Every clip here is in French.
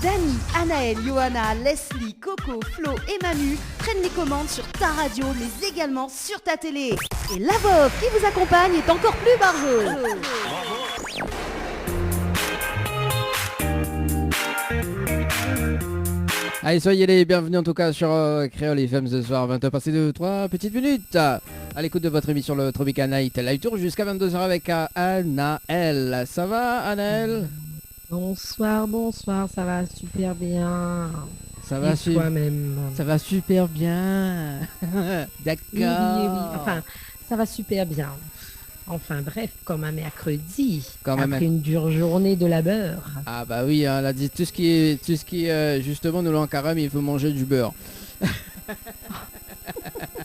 Dani, Anaël, Johanna, Leslie, Coco, Flo et Manu prennent les commandes sur ta radio mais également sur ta télé. Et la voix qui vous accompagne est encore plus bargeuse. Allez, soyez les bienvenus en tout cas sur Créole FM ce soir, 20h passé de 3 petites minutes. À l'écoute de votre émission le Tropical Night Live Tour jusqu'à 22h avec Anaël. Ça va Anaël? Bonsoir, ça va super bien. Ça va, toi-même. Ça va super bien. D'accord. Oui. Enfin, ça va super bien. Enfin bref, comme un mercredi, après une dure journée de labeur. Ah bah oui, elle a dit tout ce qui est justement nous l'en carême, il faut manger du beurre.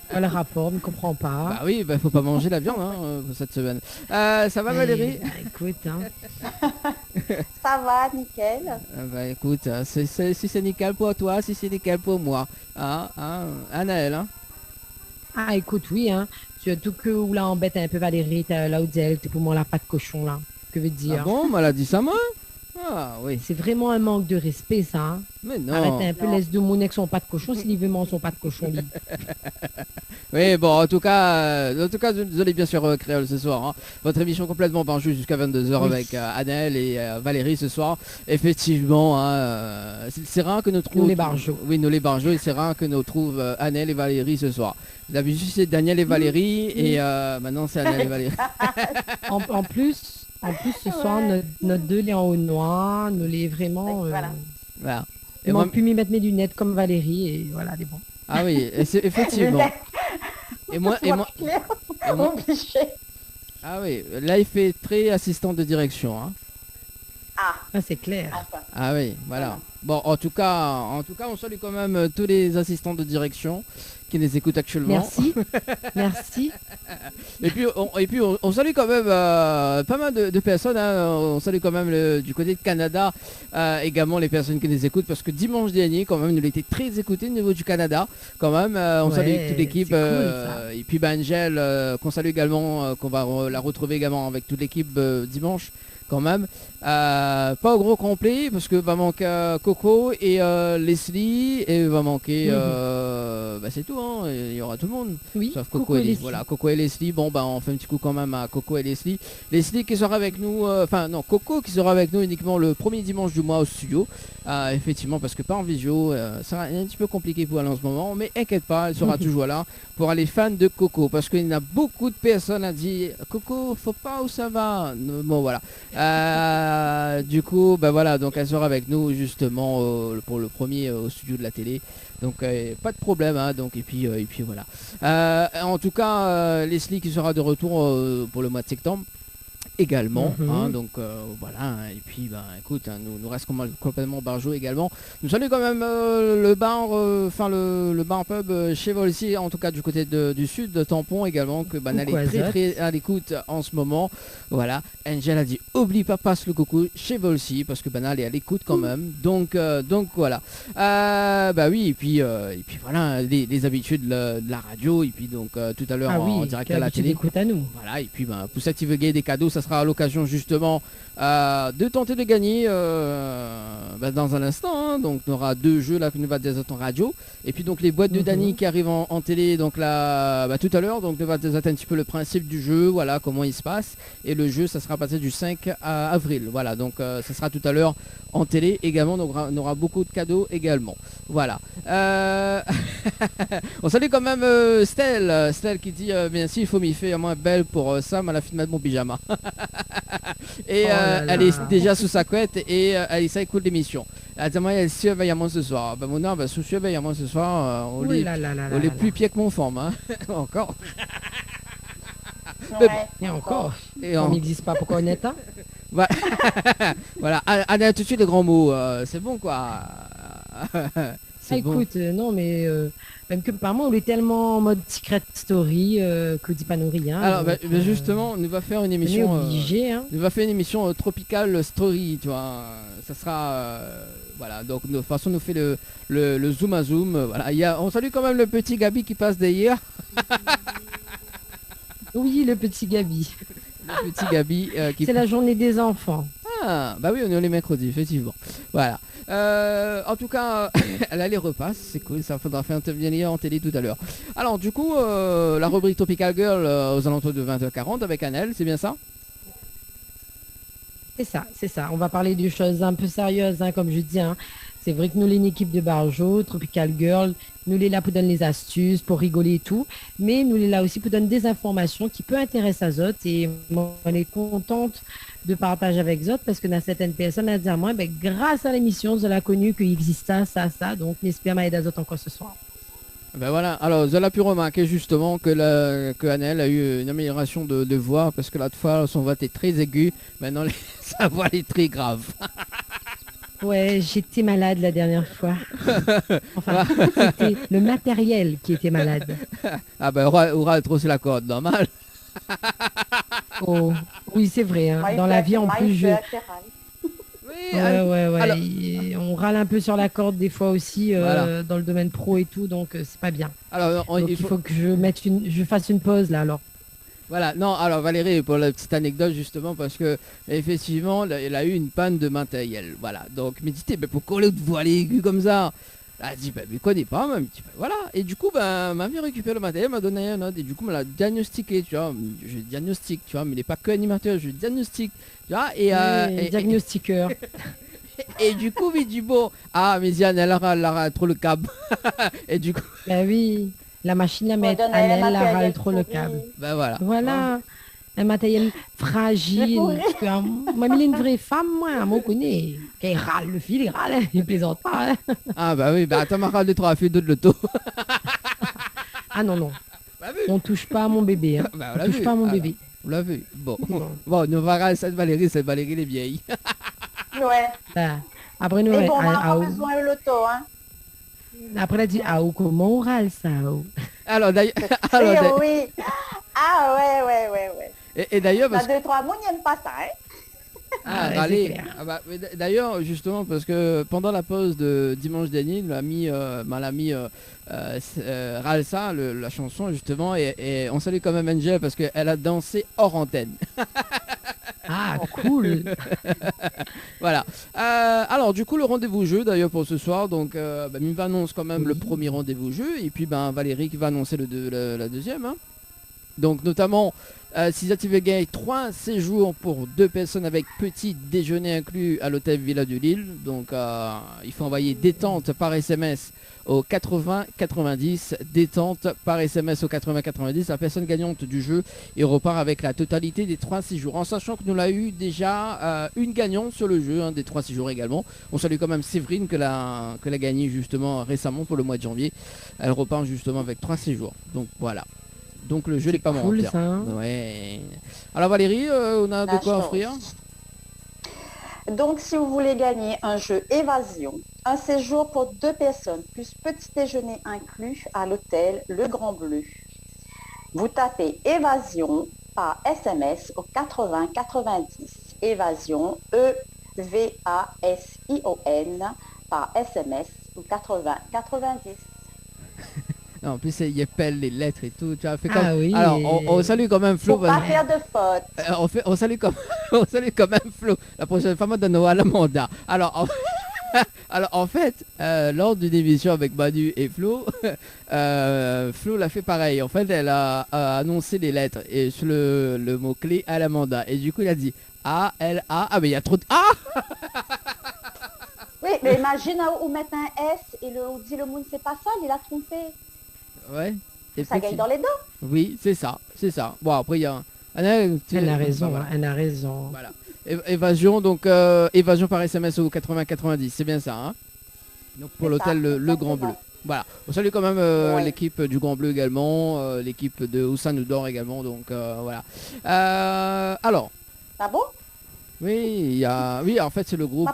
Quel rapport, ne comprends pas. Bah oui, faut pas manger la viande cette semaine. Ça va Valérie? Écoute, ça va, nickel. Bah écoute, si c'est nickel pour toi, si c'est nickel pour moi. Anaël, Ah écoute, oui, surtout que où là embête un peu Valérie, là où t'es pour moi la patte cochon là. Que veut dire? Ah bon, elle a dit ça moi? Ah oui. C'est vraiment un manque de respect ça. Mais non. Arrête un peu, laisse de mon avec son pas de cochon s'il veut manger son pas de cochon. Oui, bon, en tout cas, désolé bien sûr Créole ce soir. Votre émission complètement barjou jusqu'à 22h avec Anaël et Valérie ce soir. Effectivement, c'est rare que nous trouvions... Nous les barjots. Oui, nous les barjots, et c'est rare que nous trouvions Anaël et Valérie ce soir. D'habitude c'est Daniel et Valérie et maintenant c'est Anaël et Valérie. en plus, ce soir, notre deux les en haut noir, nous les vraiment... Voilà. Et moi, pu m'y mettre mes lunettes comme Valérie et voilà, des bons. Ah oui, effectivement. Et moi. Ah oui, là il fait très assistant de direction. Ah, c'est clair. Enfin. Ah oui, voilà. Bon, en tout cas, on salue quand même tous les assistants de direction qui nous écoutent actuellement. Merci. Et puis on salue quand même pas mal de personnes. On salue quand même du côté de Canada également les personnes qui nous écoutent parce que dimanche dernier quand même nous l'était très écouté au niveau du Canada. Quand même, on salue toute l'équipe et puis Angel qu'on salue également, qu'on va la retrouver également avec toute l'équipe dimanche. Quand même, pas au gros complet parce que va manquer Coco et Leslie et va manquer c'est tout, il y aura tout le monde sauf Coco et Leslie. Voilà, Coco et Leslie, bon on fait un petit coup quand même à Coco et Leslie qui sera avec nous, Coco qui sera avec nous uniquement le premier dimanche du mois au studio, effectivement parce que pas en visio, c'est un petit peu compliqué pour elle en ce moment, mais inquiète pas, elle sera toujours là pour les fans de Coco parce qu'il y a beaucoup de personnes à dire Coco faut pas où ça va, bon voilà. Du coup, voilà, donc elle sera avec nous justement pour le premier au studio de la télé. Donc pas de problème, donc et puis voilà. En tout cas, Leslie qui sera de retour pour le mois de septembre également, donc voilà, et puis écoute, nous reste complètement barjot également. Nous saluons quand même le bar, le bar pub chez Volsi, en tout cas du côté du sud de Tampon également, que elle est très à l'écoute en ce moment. Voilà, Angel a dit oublie pas, passe le coucou chez Volsi parce que elle est à l'écoute quand même. Donc voilà. Oui, et puis voilà les habitudes de la radio et puis donc tout à l'heure en direct à la télé. Écoute à nous. Voilà, et puis pour ça qui veut gagner des cadeaux, ça sera à l'occasion justement de tenter de gagner dans un instant. Donc on aura 2 jeux là que nous va des en radio et puis donc les boîtes de Dani qui arrivent en télé donc là tout à l'heure, donc nous va des un petit peu le principe du jeu, voilà comment il se passe, et le jeu ça sera passé du 5 avril, voilà, donc ça sera tout à l'heure en télé également, donc on aura beaucoup de cadeaux également, voilà. On salue quand même Stell qui dit bien si il faut m'y faire moins belle pour Sam à la fin de mettre mon pyjama. Et elle est déjà sous sa couette et ça écoute l'émission. Elle dit moi elle surveille à moi ce soir. Mon nom sous surveille à moi ce soir. On est plus pieds que mon forme encore. Ouais. Et encore. On n'existe pas pourquoi on est voilà, Anna tout de suite les grands mots, c'est bon quoi. Écoute, non mais même que par moi on est tellement en mode secret story que dit pas nous rien. Alors justement, nous va faire une émission. Obligé, nous va faire une émission tropical story, tu vois. Ça sera voilà, donc de toute façon nous fait le zoom à zoom. Voilà, on salue quand même le petit Gabi qui passe derrière. Oui, le petit Gabi. Le petit Gabi c'est la journée des enfants. Ah, bah oui, on est les mercredis, effectivement. Voilà. En tout cas, elle a les repas, c'est cool, ça faudra faire intervenir en télé tout à l'heure. Alors du coup, la rubrique Tropical Girl aux alentours de 20h40 avec Annelle, c'est bien ça? C'est ça. On va parler de choses un peu sérieuses, hein, comme je dis. Hein. C'est vrai que nous, les équipes de Barjo, Tropical Girl, nous les là pour donner les astuces, pour rigoler et tout. Mais nous les là aussi pour donner des informations qui peuvent intéresser les autres. Et moi, on est contente de partager avec les autres parce que dans certaines personnes, elles disent à moi, ben, grâce à l'émission, je l'ai connu qu'il existe ça. Donc, n'espère pas aider les autres encore ce soir. Ben voilà, alors je l'ai pu remarquer justement que Annelle a eu une amélioration de voix parce que l'autre fois son voix était très aiguë, maintenant sa voix est très grave. Ouais, j'étais malade la dernière fois. Enfin, c'était le matériel qui était malade. Ah ben Oral trop c'est la corde, normal. Oh, oui c'est vrai, hein. Dans la vie en plus je... Oui, ouais. alors... on râle un peu sur la corde des fois aussi voilà. dans le domaine pro et tout, donc c'est pas bien. Alors, il faut que je fasse une pause là alors. Voilà, non, alors Valérie, pour la petite anecdote justement, parce que effectivement, elle a eu une panne de matériel. Voilà, donc, mais dit, mais pourquoi les voix aiguës comme ça? Elle a dit, mais je connais pas, même. Voilà, et du coup, m'a vu récupérer le matériel, m'a donné un autre, et du coup, me l'a diagnostiqué, tu vois. Je diagnostique, tu vois, mais il n'est pas que animateur, je diagnostique, tu vois, et diagnostiqueur. Et du coup, il dit, bon, ah, mais Diane, elle aura trop le câble. Et du coup... Bah oui. La machine à mettre, Annelle râle trop le câble. Ben voilà. Voilà. Un matériel fragile. Moi, il est une vraie femme, moi, moi, connaît. Quand il râle, le fil, il râle, il plaisante pas. Hein. Ah bah oui, bah attends, ma râle de 3 fait de l'auto. Ah non. Bah, on touche pas à mon bébé. Hein. Bah, on touche pas à mon bébé. On l'a vu. Bon, nous va râler cette Valérie les vieilles. Ouais. Bah, après, nous, mais bon, on n'a pas besoin de l'auto, hein. Après, elle a dit, ah, comment on râle ça? Alors, d'ailleurs... oui. Ah, ouais. Et d'ailleurs... Parce que 2-3 mois, il n'aime pas ça, hein. Ah, râler. Ah bah, d'ailleurs, justement, parce que pendant la pause de dimanche dernier, l'ami Ralsa, la chanson, justement, et on salue quand même Angel parce qu'elle a dansé hors antenne. Ah, cool. Voilà. Alors, du coup, le rendez-vous jeu, d'ailleurs, pour ce soir. Donc, Mime annonce quand même le premier rendez-vous jeu. Et puis, Valérie qui va annoncer la deuxième. Hein. Donc, notamment, si tu veux gagner 3 séjours pour 2 personnes avec petit déjeuner inclus à l'hôtel Villa de Lille. Donc, il faut envoyer détente par SMS au 80-90, détente par SMS au 80-90. La personne gagnante du jeu et repart avec la totalité des 3 séjours. En sachant que nous l'avons eu déjà une gagnante sur le jeu, des 3 séjours également. On salue quand même Séverine que l'a gagné justement récemment pour le mois de janvier. Elle repart justement avec 3 séjours. Donc voilà. Donc le jeu n'est pas cool, mentir. Ça. Ouais. Alors Valérie, on a de quoi offrir? Donc si vous voulez gagner un jeu Évasion, un séjour pour 2 personnes, plus petit déjeuner inclus à l'hôtel Le Grand Bleu, vous tapez Évasion par SMS au 80-90. Évasion, E-V-A-S-I-O-N par SMS au 80-90. En plus, il épelle les lettres et tout. Tu vois, fait comme... oui. Alors, on salue quand même Flo. Faut pas faire de faute. On salue quand même Flo. La prochaine fois, moi, donne-nous à la mandat. Alors, en fait, lors d'une émission avec Manu et Flo, Flo l'a fait pareil. En fait, elle a annoncé les lettres et sur le mot-clé à la mandat. Et du coup, il a dit A-L-A. Ah, mais il y a trop de A. Oui, mais imagine où mettre un S et on dit le mot c'est pas ça, il a trompé. Ouais. Ça gagne dans les dents. Oui, c'est ça. Bon, après, il y a... Elle a raison, elle a raison. Voilà. Évasion, donc évasion par SMS au 80-90, c'est bien ça, hein. Donc pour l'hôtel le Grand Bleu. Voilà. On salue quand même l'équipe du Grand Bleu également, l'équipe de Oussane Udor également, donc voilà. Alors. Ah bon? Oui, en fait c'est le groupe.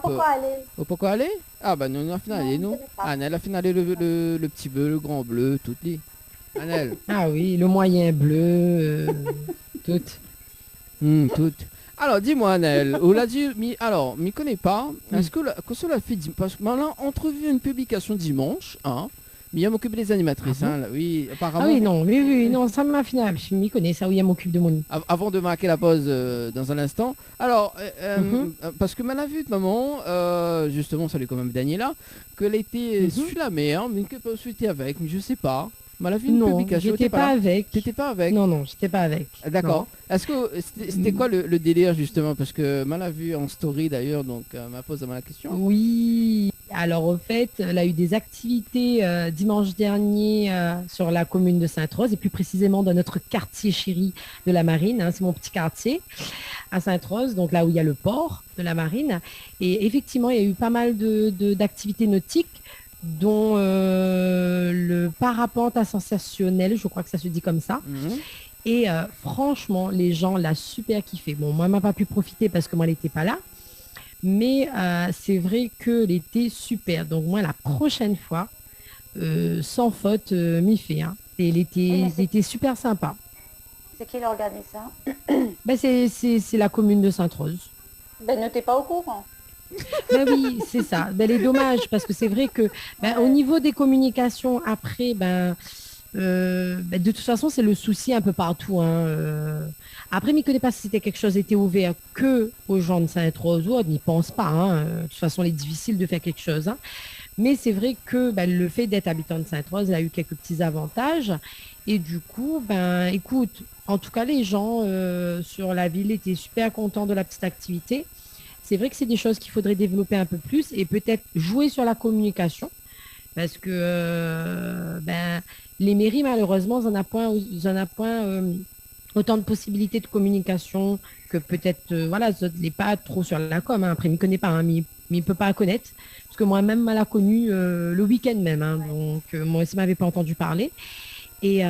Pourquoi aller? Ah bah nous on a finalé, nous. Annelle a finalé le petit bleu, le grand bleu, toutes les. Annelle. Ah oui, le moyen bleu, toutes. Toutes. Alors dis-moi Annelle, on l'a dit, alors, m'y connais pas. Est-ce que cela fait parce que maintenant entrevu une publication dimanche, hein, Mia m'occupe des animatrices, Ah bon hein, oui, apparemment. Ah oui, non, oui, non, ça m'a fini. Je m'y connais, ça, oui, elle m'occupe de mon... Avant de marquer la pause dans un instant. Alors, parce que mal a vu de maman, justement, salut quand même Daniela, qu'elle était sur la mer, mais que peut souhaiter avec, mais je sais pas. Mal a vu une Non, publication. j'étais pas avec. T'étais pas avec. Non, j'étais pas avec. Ah, d'accord. Est-ce que c'était quoi le délire justement? Parce que mal a vu en story d'ailleurs, donc m'a posé la question. Oui, alors au fait, elle a eu des activités dimanche dernier sur la commune de Sainte-Rose et plus précisément dans notre quartier chéri de la Marine, hein, c'est mon petit quartier à Sainte-Rose, donc là où il y a le port de la Marine. Et effectivement, il y a eu pas mal d'activités nautiques dont le parapente à sensationnel, je crois que ça se dit comme ça. Et franchement, les gens l'ont super kiffé. Bon, moi, elle m'a pas pu profiter parce que moi, elle n'était pas là. Mais c'est vrai qu'elle était super. Donc moi, la prochaine fois, sans faute, m'y fait. Hein. Et elle était super sympa. C'est qui l'organise ça? Ben, c'est la commune de Sainte-Rose. Ben, ne t'es pas au courant. Ben oui, c'est ça. Ben, les dommages, parce que c'est vrai que au niveau des communications, après, de toute façon, c'est le souci un peu partout. Hein. Après, je ne connais pas si c'était quelque chose qui était ouvert que aux gens de Sainte-Rose ou autre, n'y pense pas. Hein. De toute façon, il est difficile de faire quelque chose. Hein. Mais c'est vrai que le fait d'être habitant de Sainte-Rose, il a eu quelques petits avantages. Et du coup, écoute, en tout cas, les gens sur la ville étaient super contents de la petite activité. C'est vrai que c'est des choses qu'il faudrait développer un peu plus et peut-être jouer sur la communication. Parce que les mairies, malheureusement, ils n'en ont point autant de possibilités de communication que peut-être, n'est pas trop sur la com. Hein. Après, il ne me connaît pas, hein, mais il ne peut pas la connaître. Parce que moi-même, elle a connu le week-end même. Hein. Donc, moi aussi, je ne m'avais pas entendu parler. Et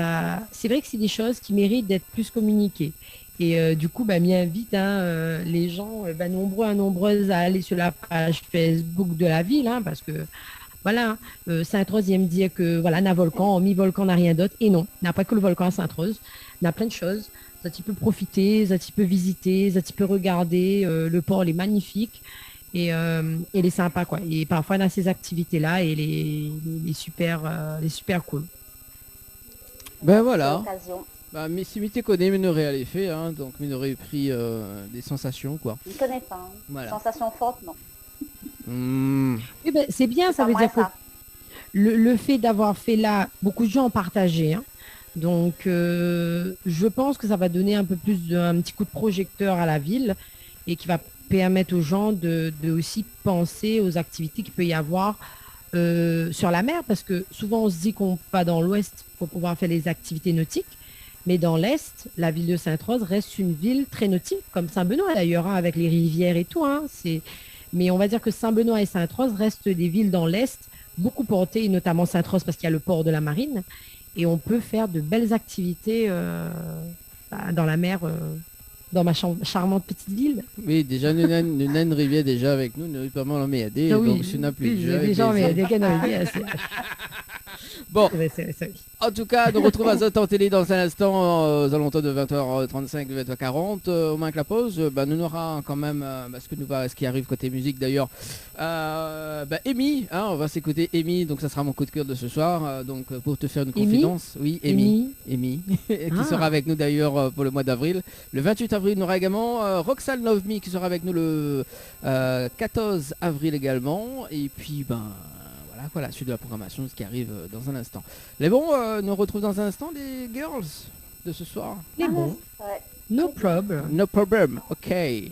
c'est vrai que c'est des choses qui méritent d'être plus communiquées. Et du coup, m'y invite les gens nombreux et nombreuses à aller sur la page Facebook de la ville, hein, parce que voilà, Sainte-Rose, il me dit que voilà, n'a volcan, mi-volcan n'a rien d'autre. Et non, il n'y a pas que le volcan à Sainte-Rose, il y a plein de choses. Ça tu peux profiter, ça tu peux visiter, ça tu peux regarder. Le port, il est magnifique et il est sympa, quoi. Et parfois, il a ces activités-là et il est super cool. Ben voilà. L'occasion. Mais si m'était connaît, mais n'aurait à l'effet, hein, donc il aurait pris des sensations, quoi. Je ne connais pas. Hein. Voilà. Sensation forte, non. Oui, c'est bien, ça veut dire que le fait d'avoir fait là, beaucoup de gens ont partagé. Hein. Donc, je pense que ça va donner un peu plus un petit coup de projecteur à la ville et qui va permettre aux gens de aussi penser aux activités qu'il peut y avoir sur la mer, parce que souvent on se dit qu'on va dans l'ouest pour pouvoir faire les activités nautiques, mais dans l'est, la ville de Sainte-Rose reste une ville très nautique, comme Saint-Benoît d'ailleurs, hein, avec les rivières et tout. Hein, mais on va dire que Saint-Benoît et Sainte-Rose restent des villes dans l'est, beaucoup portées, notamment Sainte-Rose parce qu'il y a le port de la Marine, et on peut faire de belles activités dans la mer, dans ma charmante petite ville. Oui, déjà, nous avons une rivière déjà avec nous, nous pas mal en méadé, Ah oui, donc si on n'a plus de jeu. les gens, mais des Bon, c'est en tout cas, nous retrouvons à Zotan Télé dans un instant, aux alentours de 20h35, 20h40. Au moins que la pause, nous aura quand même, ce qui arrive côté musique d'ailleurs, Amy, hein, on va s'écouter Amy, donc ça sera mon coup de cœur de ce soir, donc pour te faire une confidence. Oui, Amy, qui sera avec nous d'ailleurs pour le mois d'avril. Le 28 avril, nous aura également Roxane Love Me qui sera avec nous le 14 avril également. Et puis, voilà, suite de la programmation, ce qui arrive dans un instant. Mais bon, nous retrouvons dans un instant les girls de ce soir. Les bons. Ouais. No problem. No problem. Ok,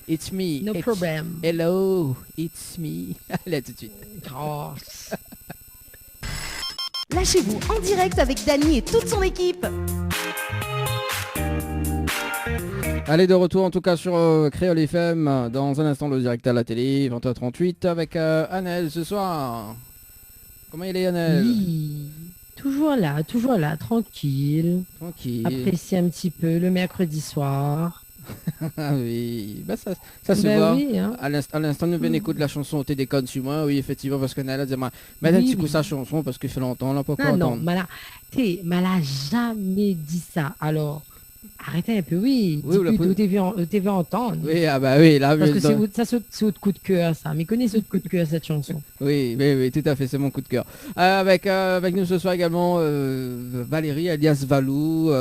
it's me. No problem. Hello, it's me. Allez, à tout de suite. Oh. Lâchez-vous en direct avec Dany et toute son équipe. Allez, de retour en tout cas sur Créole FM. Dans un instant, le direct à la télé, 20h38 avec Annelle ce soir. Comment il est, Annelle? Oui, toujours là, tranquille. Apprécier un petit peu le mercredi soir. Ah oui, ça se voit. Oui, hein. À l'instant, nous venons écouter la chanson T'es déconne sur moi. Oui, effectivement, parce que Nala dit, mais un petit coup sa chanson parce qu'il fait longtemps, on l'a pas encore Non, entendu. elle n'a jamais dit ça. Alors, Arrêtez un peu, oui. Oui, Dis ou la plutôt TV entendre. Oui, ah bah oui, là, Parce que dans- c'est votre coup de cœur, ça. Mais connaissez votre coup de cœur, cette chanson. oui, oui, oui, tout à fait, c'est mon coup de cœur. Avec nous ce soir également Valérie alias Valou.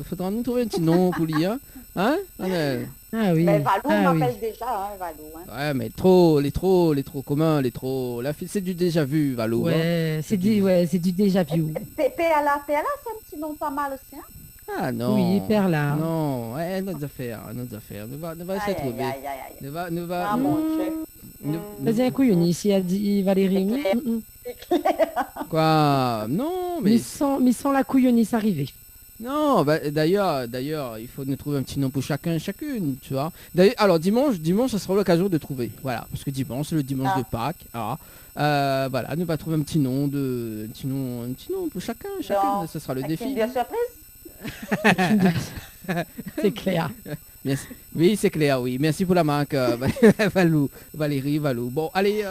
Faudra nous trouver un petit nom pour lui, hein? Hein? Ah oui. Mais Valou ah, oui. m'appelle déjà, hein, Valou. Hein. Ouais, mais les trop communs, les trop. La fille, c'est du déjà vu, Valou. Hein. C'est du déjà vu. PLA, c'est un petit nom pas mal aussi. Hein. Ah non. Oui, Perla. Non, ouais, nos affaires, nos affaires. Nous va essayer de Aïe, trouver. aïe, aïe, aïe. Nous va. Ah mon Dieu. Vas-y, un couillon ici, a dit Valérie. Quoi? Non, mais Mais sans la couillonnisse arriver. non. Bah, d'ailleurs, il faut nous trouver un petit nom pour chacun et chacune, tu vois. D'ailleurs, alors dimanche, ça sera l'occasion de trouver. Voilà, parce que dimanche, c'est le dimanche de Pâques. Voilà, nous va trouver un petit nom pour chacun et chacune. Non. Ce sera le Avec défi. une bien surprise. C'est clair. Merci. Oui, c'est clair, oui. Merci pour la marque, Valérie, Valou. Bon, allez,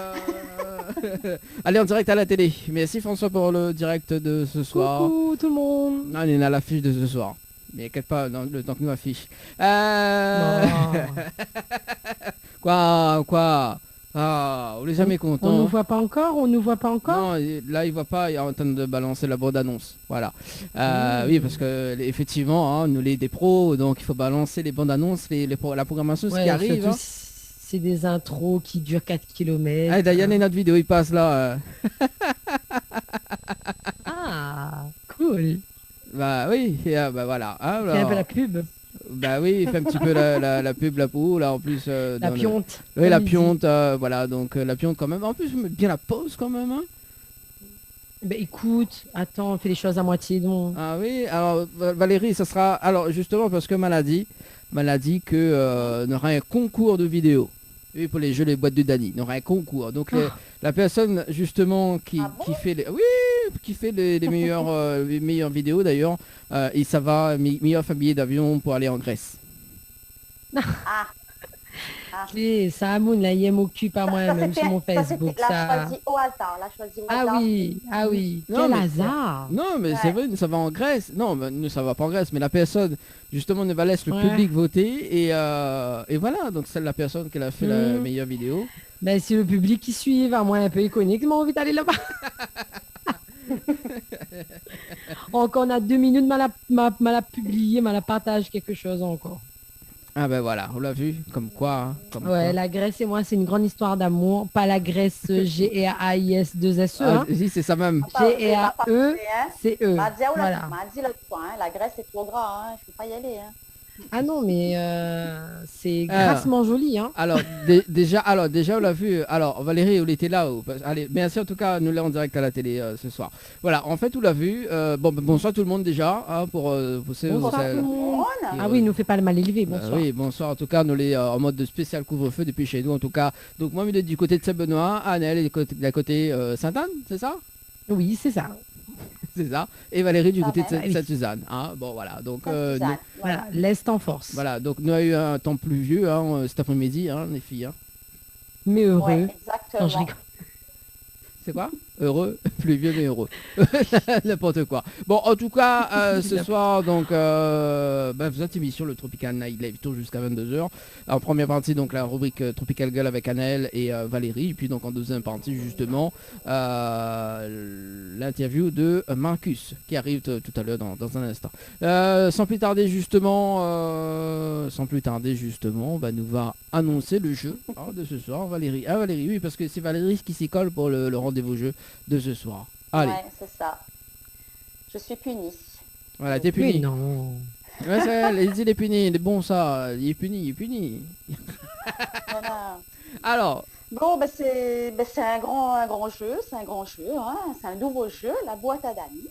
allez en direct à la télé. Merci François pour le direct de ce soir. Coucou tout le monde. Non, on est à l'affiche de ce soir. Mais inquiète pas, dans le temps que nous affiche. Quoi Ah, on est jamais content. On nous voit pas encore. Non, là il voit pas, il est en train de balancer la bande annonce. Voilà. Oui, parce que effectivement, hein, nous les des pros, donc il faut balancer les bandes annonces, la programmation, ce qui arrive. surtout Hein. C'est des intros qui durent 4 km. Ah, d'ailleurs, notre vidéo, il passe là. Ah, cool. Bah oui, bah voilà. Hein, C'est un peu la pub. Bah oui, il fait un petit peu la pub, la peau, là en plus. La pionte. Oui, la comme il dit. pionte, voilà, donc la pionte quand même. En plus, bien la pause quand même. Hein. Ben écoute, attends, on fait les choses à moitié donc. Ah oui, alors Valérie, ça sera... Alors justement, parce que Maladie que il y aura un concours de vidéos. Oui, pour les jeux, les boîtes de Dany, il y aura un concours. Donc la personne justement qui fait les meilleures vidéos d'ailleurs, et ça va, meilleur billet d'avion pour aller en Grèce. Et ça Amoun, là, il m'occupe à moi-même sur mon Facebook. L'a choisi au hasard. Ah oui, Non, quel mais- hasard. Non, mais c'est vrai, ça va en Grèce. Non, mais nous, ça va pas en Grèce, mais la personne, justement, ne va laisser le Ouais. public voter. Et voilà, donc c'est la personne qui a fait la meilleure vidéo. Ben c'est le public qui suit, à moi un peu iconique, mais envie d'aller là-bas. Encore on a 2 minutes, mal à publier, mal à partager quelque chose encore. Ah ben voilà, on l'a vu, comme quoi. Hein, comme Ouais, quoi. la Grèce et moi, c'est une grande histoire d'amour. Pas la Grèce G-R-A-I-S-2-S-E. Ah, Hein. si, c'est ça même. G-R-A-E, c'est E. M'a dit Voilà. l'autre fois, hein, la Grèce c'est trop gras, hein, je peux pas y aller. Hein. Ah non, mais c'est grassement joli. Hein. Alors, déjà, on l'a vu. Alors, Valérie, on était là. Allez, merci en tout cas, nous l'avons en direct à la télé ce soir. Voilà, en fait, on l'a vu. Bonsoir tout le monde déjà. Hein, pour Bonsoir tout le monde. Ron, Ah oui, il nous fait pas le mal élevé. Bonsoir. Oui, bonsoir. En tout cas, nous les en mode de spécial couvre-feu depuis chez nous. En tout cas, donc moi, du côté de Saint-Benoît, Annelle est de la côté Sainte-Anne, c'est ça? Oui, c'est ça. C'est ça. Et Valérie du Ah côté de ben, oui. Sainte-Suzanne. Hein, bon, voilà. Donc, Sainte-Suzanne, Voilà, l'Est en force. voilà. Donc, nous avons eu un temps pluvieux hein, cet après-midi, hein, les filles. Hein. Mais heureux. Ouais, Non, je exactement. rigole. C'est quoi? Heureux, pluvieux mais heureux. N'importe quoi. Bon, en tout cas, ce soir, donc, cette émission, le Tropical Night Live, tour jusqu'à 22h. En première partie, donc, la rubrique Tropical Girl avec Annelle et Valérie. Et puis, donc, en deuxième partie, justement, l'interview de Marcus, qui arrive tout à l'heure dans un instant. Sans plus tarder, justement, nous va annoncer le jeu de ce soir, Valérie. Ah, Valérie, oui, parce que c'est Valérie qui s'y colle pour le rendez-vous jeu de ce soir. Allez, Ouais, c'est ça. Je suis punie. voilà, t'es Mais puni. non. Ouais, il est puni, il est bon ça, il est puni. Voilà. Alors, Bon, c'est un grand jeu, hein, c'est un nouveau jeu, la boîte à Dany.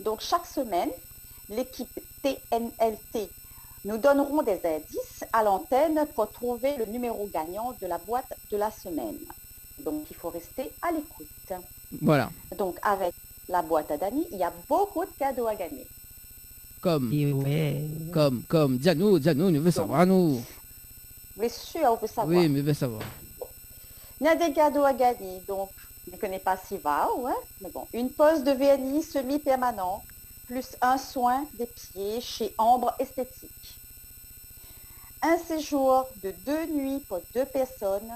Donc chaque semaine, l'équipe TNLT nous donneront des indices à l'antenne pour trouver le numéro gagnant de la boîte de la semaine. Donc il faut rester à l'écoute. voilà, Donc avec la boîte à Dany, il y a beaucoup de cadeaux à gagner. comme, Et ouais. dis-nous, nous veut savoir, nous. Mais sûr, on veut savoir. Oui, mais veut savoir. Il y a des cadeaux à gagner, donc je ne connais pas si va, ouais, mais bon. Une pose de vernis semi-permanent plus un soin des pieds chez Ombre Esthétique. Un séjour de 2 nuits pour 2 personnes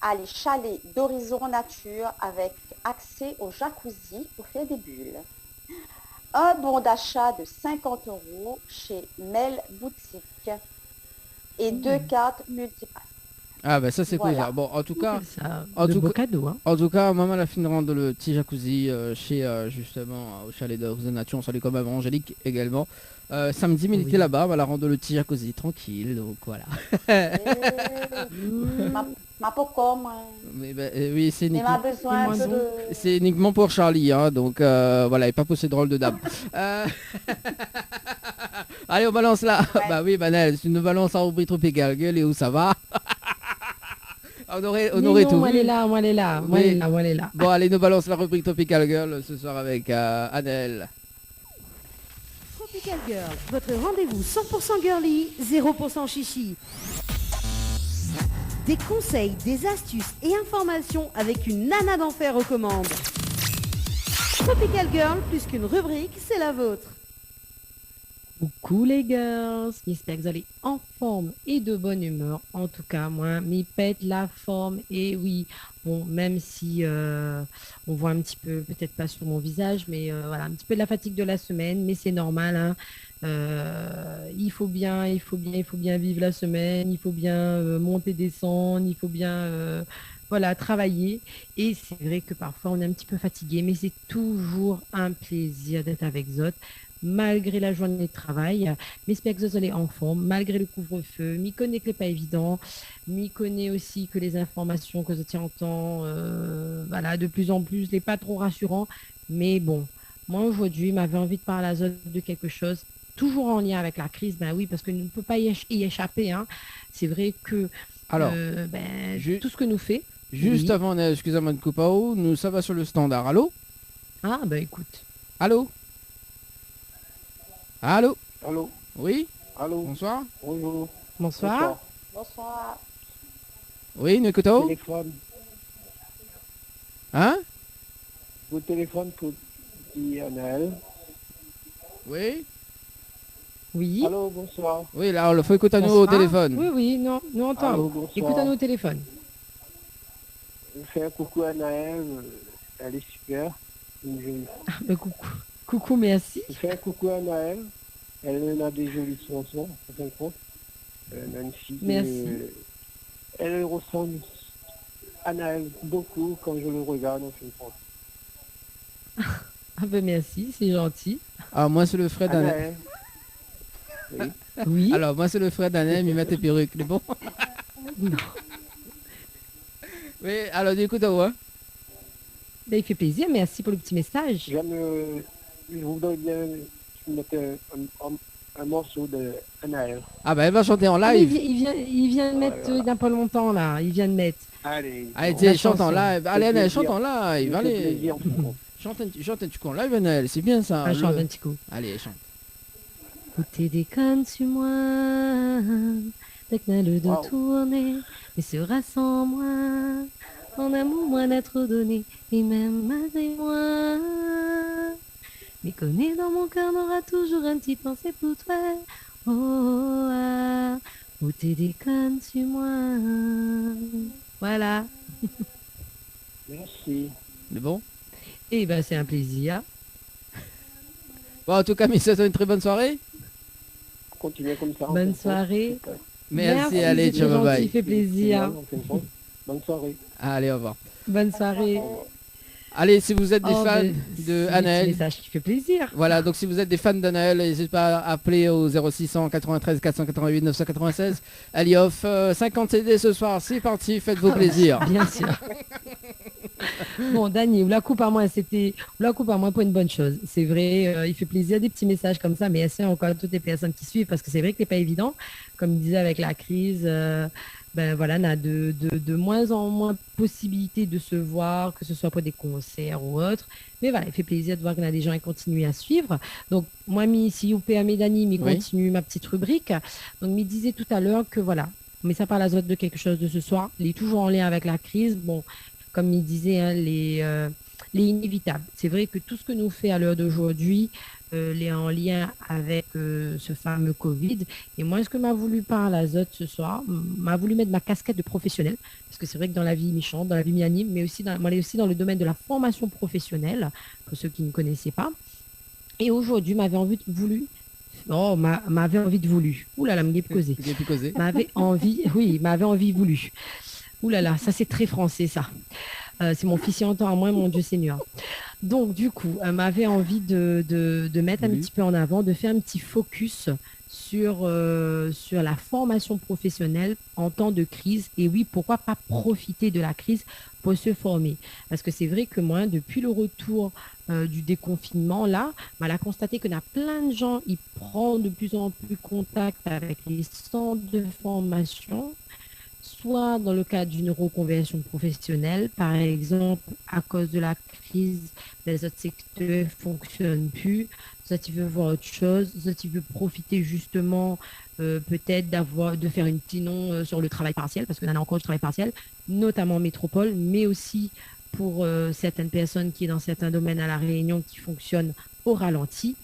à les chalets d'Horizon Nature avec accès au jacuzzi pour faire des bulles. Un bon d'achat de 50 € chez Mel Boutique et 2 cartes multipass. Ah bah ça c'est cool Voilà. ça. Bon en tout cas, Ça, en de tout beaux cas- cadeaux. Hein. en tout cas, maman elle a fini de rendre le petit jacuzzi chez justement au chalet de Nature. On salue quand même Angélique également. Samedi, il Oui. était là-bas, elle a rendu le petit jacuzzi tranquille, donc voilà. Ma pourquoi, moi? Mais oui, c'est Il uniquement, m'a besoin un peu de... c'est uniquement pour Charlie, hein, donc voilà, et pas pour ces drôles de dames. Allez, on balance là. Ouais. Bah oui, Manel, tu nous balances en rubrique Tropical Gueule et où ça va? on aurait Mais non, tout moi, vu. elle est là, moi, elle est là, moi, Oui. elle est là, moi, elle est là. Bon, allez, nous balance la rubrique Tropical Girl ce soir avec Annelle. Tropical Girl, votre rendez-vous 100% girly, 0% chichi. Des conseils, des astuces et informations avec une nana d'enfer aux commandes. Tropical Girl, plus qu'une rubrique, c'est la vôtre. Coucou les girls, j'espère que vous allez en forme et de bonne humeur. En tout cas, moi, m'y pète la forme. Et oui, bon, même si on voit un petit peu, peut-être pas sur mon visage, mais voilà, un petit peu de la fatigue de la semaine, mais c'est normal. Hein. Il faut bien vivre la semaine, il faut bien monter, descendre, il faut bien voilà, travailler. Et c'est vrai que parfois on est un petit peu fatigué, mais c'est toujours un plaisir d'être avec Zot malgré la journée de travail. J'espère que vous allez en forme, malgré le couvre-feu. M'y connaît que c'est pas évident. M'y connaît aussi que les informations que je tiens en temps, voilà, de plus en plus, n'est pas trop rassurant. Mais bon, moi aujourd'hui, m'avait envie de parler à Zot de quelque chose, toujours en lien avec la crise. Ben oui, parce que nous ne peut pas y échapper. Hein. C'est vrai que Alors, tout ce que nous fait. juste oui. avant, excusez-moi de couper haut, nous ça va sur le standard. Allô? Ah ben écoute. Allô? Allô? Allô, Oui? allô, Bonsoir? bonjour. Bonsoir. Bonsoir. Oui, nous écoutons? Téléphone, Hein? vous téléphone pour dire Anaël. Oui? Oui. Allô, bonsoir. Oui, là, il faut écouter à nous au Bonsoir. téléphone. Oui, oui, non, nous Allô, entendons. bonsoir. Écoute à nos téléphones. Je fais un coucou à Anaël, elle est super. Coucou. Coucou, merci. Je fais un coucou à Anaël, elle a des jolies chansons, en fin de compte. Elle a une fille, Merci. elle ressemble à Anaël beaucoup quand je le regarde, en fin de compte. Ah ben merci, c'est gentil. Ah, moi, c'est le frère d'Anne. Anaël. Oui. Oui. Alors, moi, c'est le frère d'Anne, il met tes perruques, c'est bon? Non. Oui, alors, écoute à moi. Ben, il fait plaisir, merci pour le petit message. Je voudrais bien mettre un morceau de Anaël. Ah, bah, elle va chanter en Ah, mais live. il vient de mettre il n'y a pas longtemps là. Il vient de mettre. Allez. Allez, bon, tiens, La chante en chanson. live. Allez, Ça fait Annelle, chante plaisir. en ça live. fait Allez. plaisir, en fin de compte. Chante un truc en live, Annelle. C'est bien ça. Un chant d'un petit coup. Allez, chante. Où t'es déconne sur moi, dès que le dos Wow. tourné, mais sera sans moi, en amour moins d'être donné, et même malgré moi. Mais connais dans mon cœur, on aura toujours un petit pensée pour toi. Oh, ah, où t'es déconne sur moi. Voilà. Merci. C'est bon? Et ben c'est un plaisir. Bon, en tout cas, mais ça une très bonne soirée. Continuez comme ça. en Bonne fin de compte. soirée. Merci, allez, c'était ciao, bye gentil, bye. fait plaisir. En fin de compte. Bonne soirée. Allez, au revoir. Bonne soirée. Allez, si vous êtes des Oh, fans ben, de c'est un Anaël, message qui fait plaisir. voilà, donc si vous êtes des fans d'Anaël, n'hésitez pas à appeler au 0600 93 488 996. Elle y offre 50 CD ce soir, c'est parti, faites-vous plaisir. Bien sûr. Bon, Dany, ou la coupe à moi, pour une bonne chose. C'est vrai, il fait plaisir des petits messages comme ça, mais merci encore à toutes les personnes qui suivent parce que c'est vrai que c'est pas évident. Comme je disais avec la crise, ben voilà, on a de moins en moins possibilité de se voir, que ce soit pour des concerts ou autres. Mais voilà, il fait plaisir de voir qu'on a des gens qui continuent à suivre. Donc, moi, si vous payez à mes Dany, Oui. continue ma petite rubrique. Donc, me disait tout à l'heure que voilà, mais ça parle à Zot de quelque chose de ce soir. Il est toujours en lien avec la crise. Bon, comme il disait, hein, les inévitables. C'est vrai que tout ce que nous fait à l'heure d'aujourd'hui, les en lien avec ce fameux Covid. Et moi, ce que m'a voulu parler à Zot ce soir, m'a voulu mettre ma casquette de professionnel, parce que c'est vrai que dans la vie méchante, dans la vie mi-anime, mais aussi moi, aussi dans le domaine de la formation professionnelle, pour ceux qui ne connaissaient pas. Et aujourd'hui, m'avait envie de voulu. Ouh là là, me causé. M'avait envie, oui, m'avait envie voulu. Ouh là là, ça c'est très français ça. C'est mon fils y entend à moi, mon Dieu Seigneur. Donc du coup, m'avait envie de mettre un petit peu en avant, de faire un petit focus sur la formation professionnelle en temps de crise. Et oui, pourquoi pas profiter de la crise pour se former? Parce que c'est vrai que moi, depuis le retour du déconfinement, là, on a constaté qu'on a plein de gens, ils prennent de plus en plus contact avec les centres de formation, soit dans le cadre d'une reconversion professionnelle, par exemple, à cause de la crise, les autres secteurs ne fonctionnent plus, soit ils veulent voir autre chose, soit ils veulent profiter justement peut-être de faire une petite non sur le travail partiel, parce qu'on en a encore du travail partiel, notamment en métropole, mais aussi pour certaines personnes qui, dans certains domaines à La Réunion, qui fonctionnent au ralenti.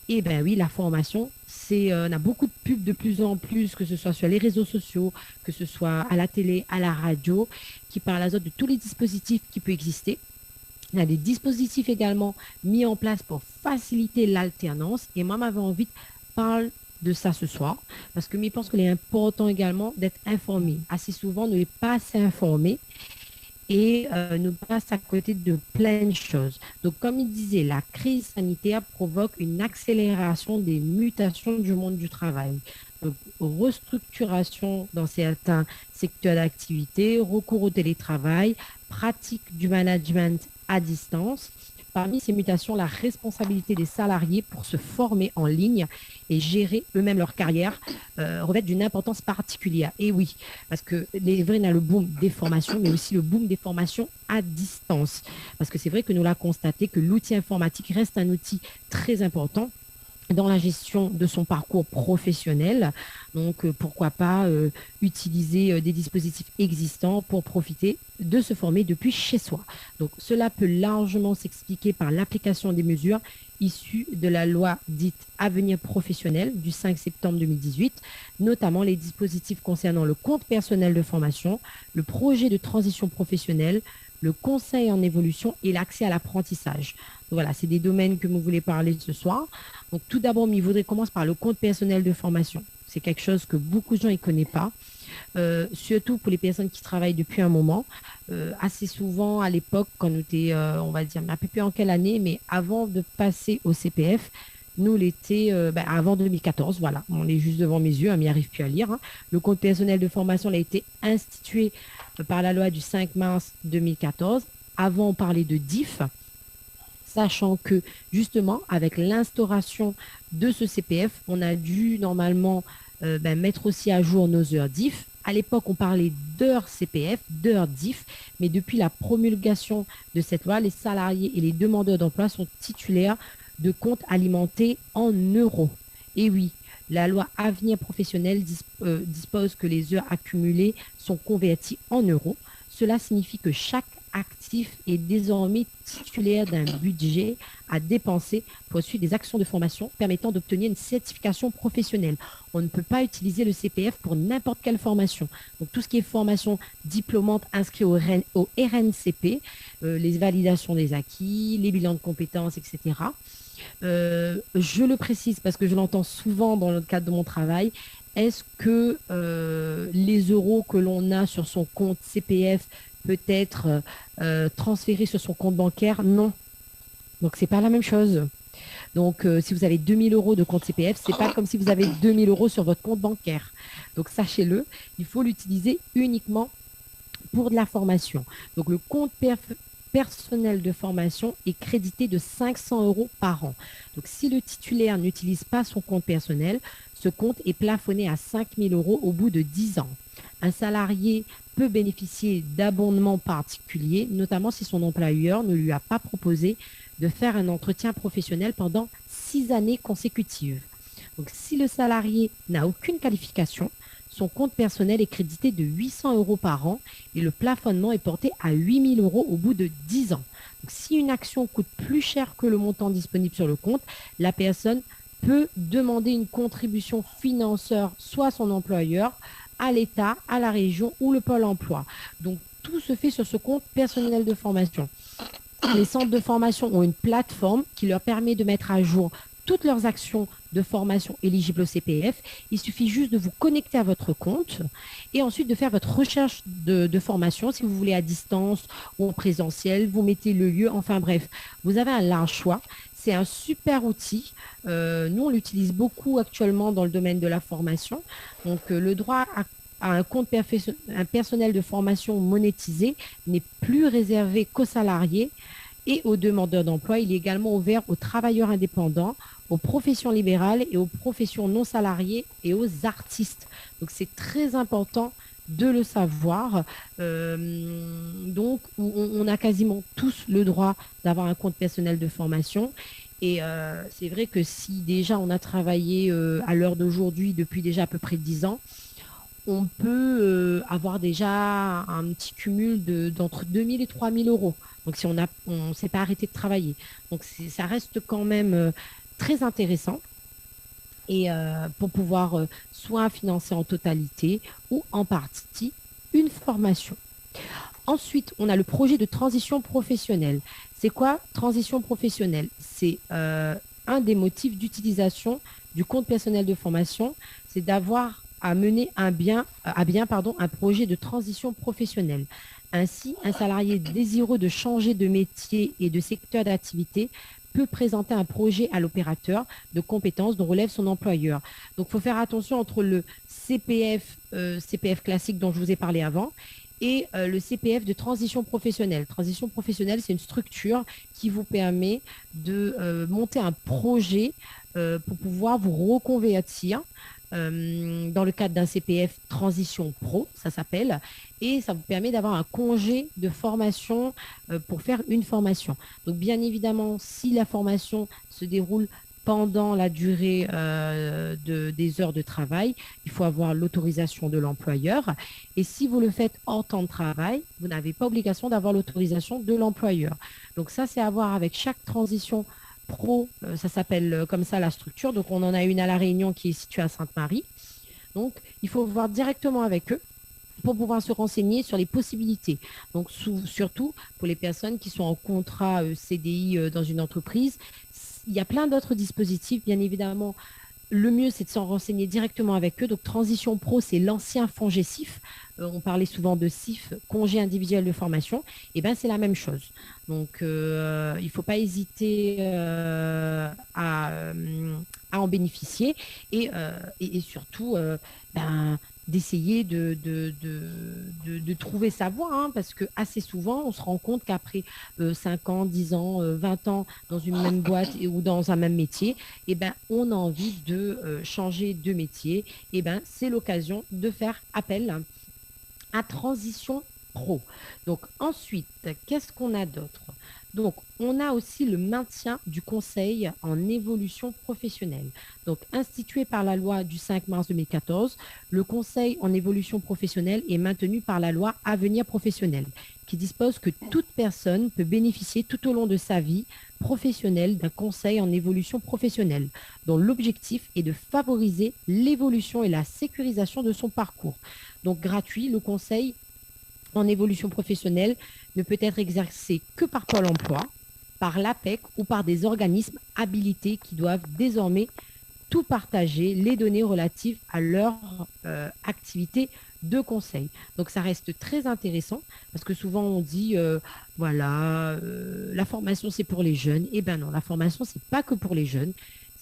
Et bien oui, la formation, on a beaucoup de pubs de plus en plus, que ce soit sur les réseaux sociaux, que ce soit à la télé, à la radio, qui parlent à de tous les dispositifs qui peuvent exister. Il y a des dispositifs également mis en place pour faciliter l'alternance. Et moi, j'avais envie de parler de ça ce soir, parce que je pense qu'il est important également d'être informé. Assez souvent, on n'est pas assez informé et nous passe à côté de plein de choses. Donc, comme il disait, la crise sanitaire provoque une accélération des mutations du monde du travail. Donc, restructuration dans certains secteurs d'activité, recours au télétravail, pratique du management à distance. Parmi ces mutations, la responsabilité des salariés pour se former en ligne et gérer eux-mêmes leur carrière revêt d'une importance particulière. Et oui, parce que les vrais, on a le boom des formations, mais aussi le boom des formations à distance. Parce que c'est vrai que nous l'avons constaté que l'outil informatique reste un outil très important dans la gestion de son parcours professionnel. Donc, pourquoi pas utiliser des dispositifs existants pour profiter de se former depuis chez soi. Donc, cela peut largement s'expliquer par l'application des mesures issues de la loi dite Avenir professionnel du 5 septembre 2018, notamment les dispositifs concernant le compte personnel de formation, le projet de transition professionnelle, le conseil en évolution et l'accès à l'apprentissage. Voilà, c'est des domaines que vous voulez parler ce soir. Donc, tout d'abord, il voudrait commencer par le compte personnel de formation. C'est quelque chose que beaucoup de gens ne connaissent pas, surtout pour les personnes qui travaillent depuis un moment. Assez souvent, à l'époque, quand nous étions, on va dire, à peu près en quelle année, mais avant de passer au CPF, nous l'étions avant 2014, voilà, on est juste devant mes yeux, on n'y arrive plus à lire. Hein. Le compte personnel de formation a été institué par la loi du 5 mars 2014. Avant, on parlait de DIF, sachant que justement, avec l'instauration de ce CPF, on a dû normalement mettre aussi à jour nos heures DIF. À l'époque, on parlait d'heures CPF, d'heures DIF, mais depuis la promulgation de cette loi, les salariés et les demandeurs d'emploi sont titulaires de comptes alimentés en euros. Et oui, la loi Avenir professionnel dispose que les heures accumulées sont converties en euros. Cela signifie que chaque actif est désormais titulaire d'un budget à dépenser pour suivre des actions de formation permettant d'obtenir une certification professionnelle. On ne peut pas utiliser le CPF pour n'importe quelle formation. Donc tout ce qui est formation diplômante inscrit au RNCP, les validations des acquis, les bilans de compétences, etc. Je le précise parce que je l'entends souvent dans le cadre de mon travail. Est-ce que les euros que l'on a sur son compte CPF peut être transféré sur son compte bancaire? Non. Donc, c'est pas la même chose. Donc, si vous avez 2 000 € de compte CPF, c'est pas comme si vous avez 2 000 € sur votre compte bancaire. Donc, sachez-le, il faut l'utiliser uniquement pour de la formation. Donc, le compte personnel de formation est crédité de 500 € par an. Donc, si le titulaire n'utilise pas son compte personnel, ce compte est plafonné à 5 000 € au bout de 10 ans. Un salarié peut bénéficier d'abondements particuliers, notamment si son employeur ne lui a pas proposé de faire un entretien professionnel pendant 6 années consécutives. Donc, si le salarié n'a aucune qualification, son compte personnel est crédité de 800 € par an et le plafonnement est porté à 8 000 € au bout de 10 ans. Donc, si une action coûte plus cher que le montant disponible sur le compte, la personne peut demander une contribution financière, soit à son employeur, à l'État, à la région ou le pôle emploi. Donc, tout se fait sur ce compte personnel de formation. Les centres de formation ont une plateforme qui leur permet de mettre à jour toutes leurs actions de formation éligibles au CPF. Il suffit juste de vous connecter à votre compte et ensuite de faire votre recherche de formation, si vous voulez à distance ou en présentiel. Vous mettez le lieu, enfin bref, vous avez un large choix. C'est un super outil. Nous, on l'utilise beaucoup actuellement dans le domaine de la formation. Donc, le droit à un compte personnel de formation monétisé n'est plus réservé qu'aux salariés et aux demandeurs d'emploi. Il est également ouvert aux travailleurs indépendants, aux professions libérales et aux professions non salariées et aux artistes. Donc, c'est très important de le savoir. Donc, on a quasiment tous le droit d'avoir un compte personnel de formation. Et c'est vrai que si déjà on a travaillé à l'heure d'aujourd'hui depuis déjà à peu près 10 ans, on peut avoir déjà un petit cumul d'entre 2 000 et 3 000 €. Donc, si on ne s'est pas arrêté de travailler. Donc, ça reste quand même très intéressant. Et pour pouvoir soit financer en totalité ou en partie une formation. Ensuite, on a le projet de transition professionnelle. C'est quoi transition professionnelle? C'est un des motifs d'utilisation du compte personnel de formation, c'est d'avoir à mener un projet de transition professionnelle. Ainsi, un salarié désireux de changer de métier et de secteur d'activité peut présenter un projet à l'opérateur de compétences dont relève son employeur. Donc, il faut faire attention entre le CPF classique dont je vous ai parlé avant et le CPF de transition professionnelle. Transition professionnelle, c'est une structure qui vous permet de monter un projet pour pouvoir vous reconvertir dans le cadre d'un CPF Transition Pro, ça s'appelle, et ça vous permet d'avoir un congé de formation pour faire une formation. Donc, bien évidemment, si la formation se déroule pendant la durée des heures de travail, il faut avoir l'autorisation de l'employeur. Et si vous le faites hors temps de travail, vous n'avez pas obligation d'avoir l'autorisation de l'employeur. Donc, ça, c'est à voir avec chaque transition pro, ça s'appelle comme ça la structure. Donc, on en a une à La Réunion qui est située à Sainte-Marie. Donc, il faut voir directement avec eux pour pouvoir se renseigner sur les possibilités. Donc, surtout pour les personnes qui sont en contrat CDI dans une entreprise. Il y a plein d'autres dispositifs, bien évidemment. Le mieux, c'est de s'en renseigner directement avec eux. Donc, Transition Pro, c'est l'ancien FONGECIF. On parlait souvent de CIF, congé individuel de formation. Et bien, c'est la même chose. Donc, il ne faut pas hésiter à en bénéficier et surtout d'essayer de trouver sa voie, hein, parce que assez souvent, on se rend compte qu'après 5 ans, 10 ans, 20 ans dans une même boîte ou dans un même métier, on a envie de changer de métier. C'est l'occasion de faire appel à Transition Pro. Donc, ensuite, qu'est-ce qu'on a d'autre? Donc, on a aussi le maintien du conseil en évolution professionnelle. Donc, institué par la loi du 5 mars 2014, le conseil en évolution professionnelle est maintenu par la loi Avenir professionnel, qui dispose que toute personne peut bénéficier tout au long de sa vie professionnelle d'un conseil en évolution professionnelle, dont l'objectif est de favoriser l'évolution et la sécurisation de son parcours. Donc, gratuit, le conseil en évolution professionnelle ne peut être exercé que par Pôle emploi, par l'APEC ou par des organismes habilités qui doivent désormais tout partager, les données relatives à leur activité de conseil. Donc, ça reste très intéressant parce que souvent on dit, la formation c'est pour les jeunes. Eh bien non, la formation c'est pas que pour les jeunes.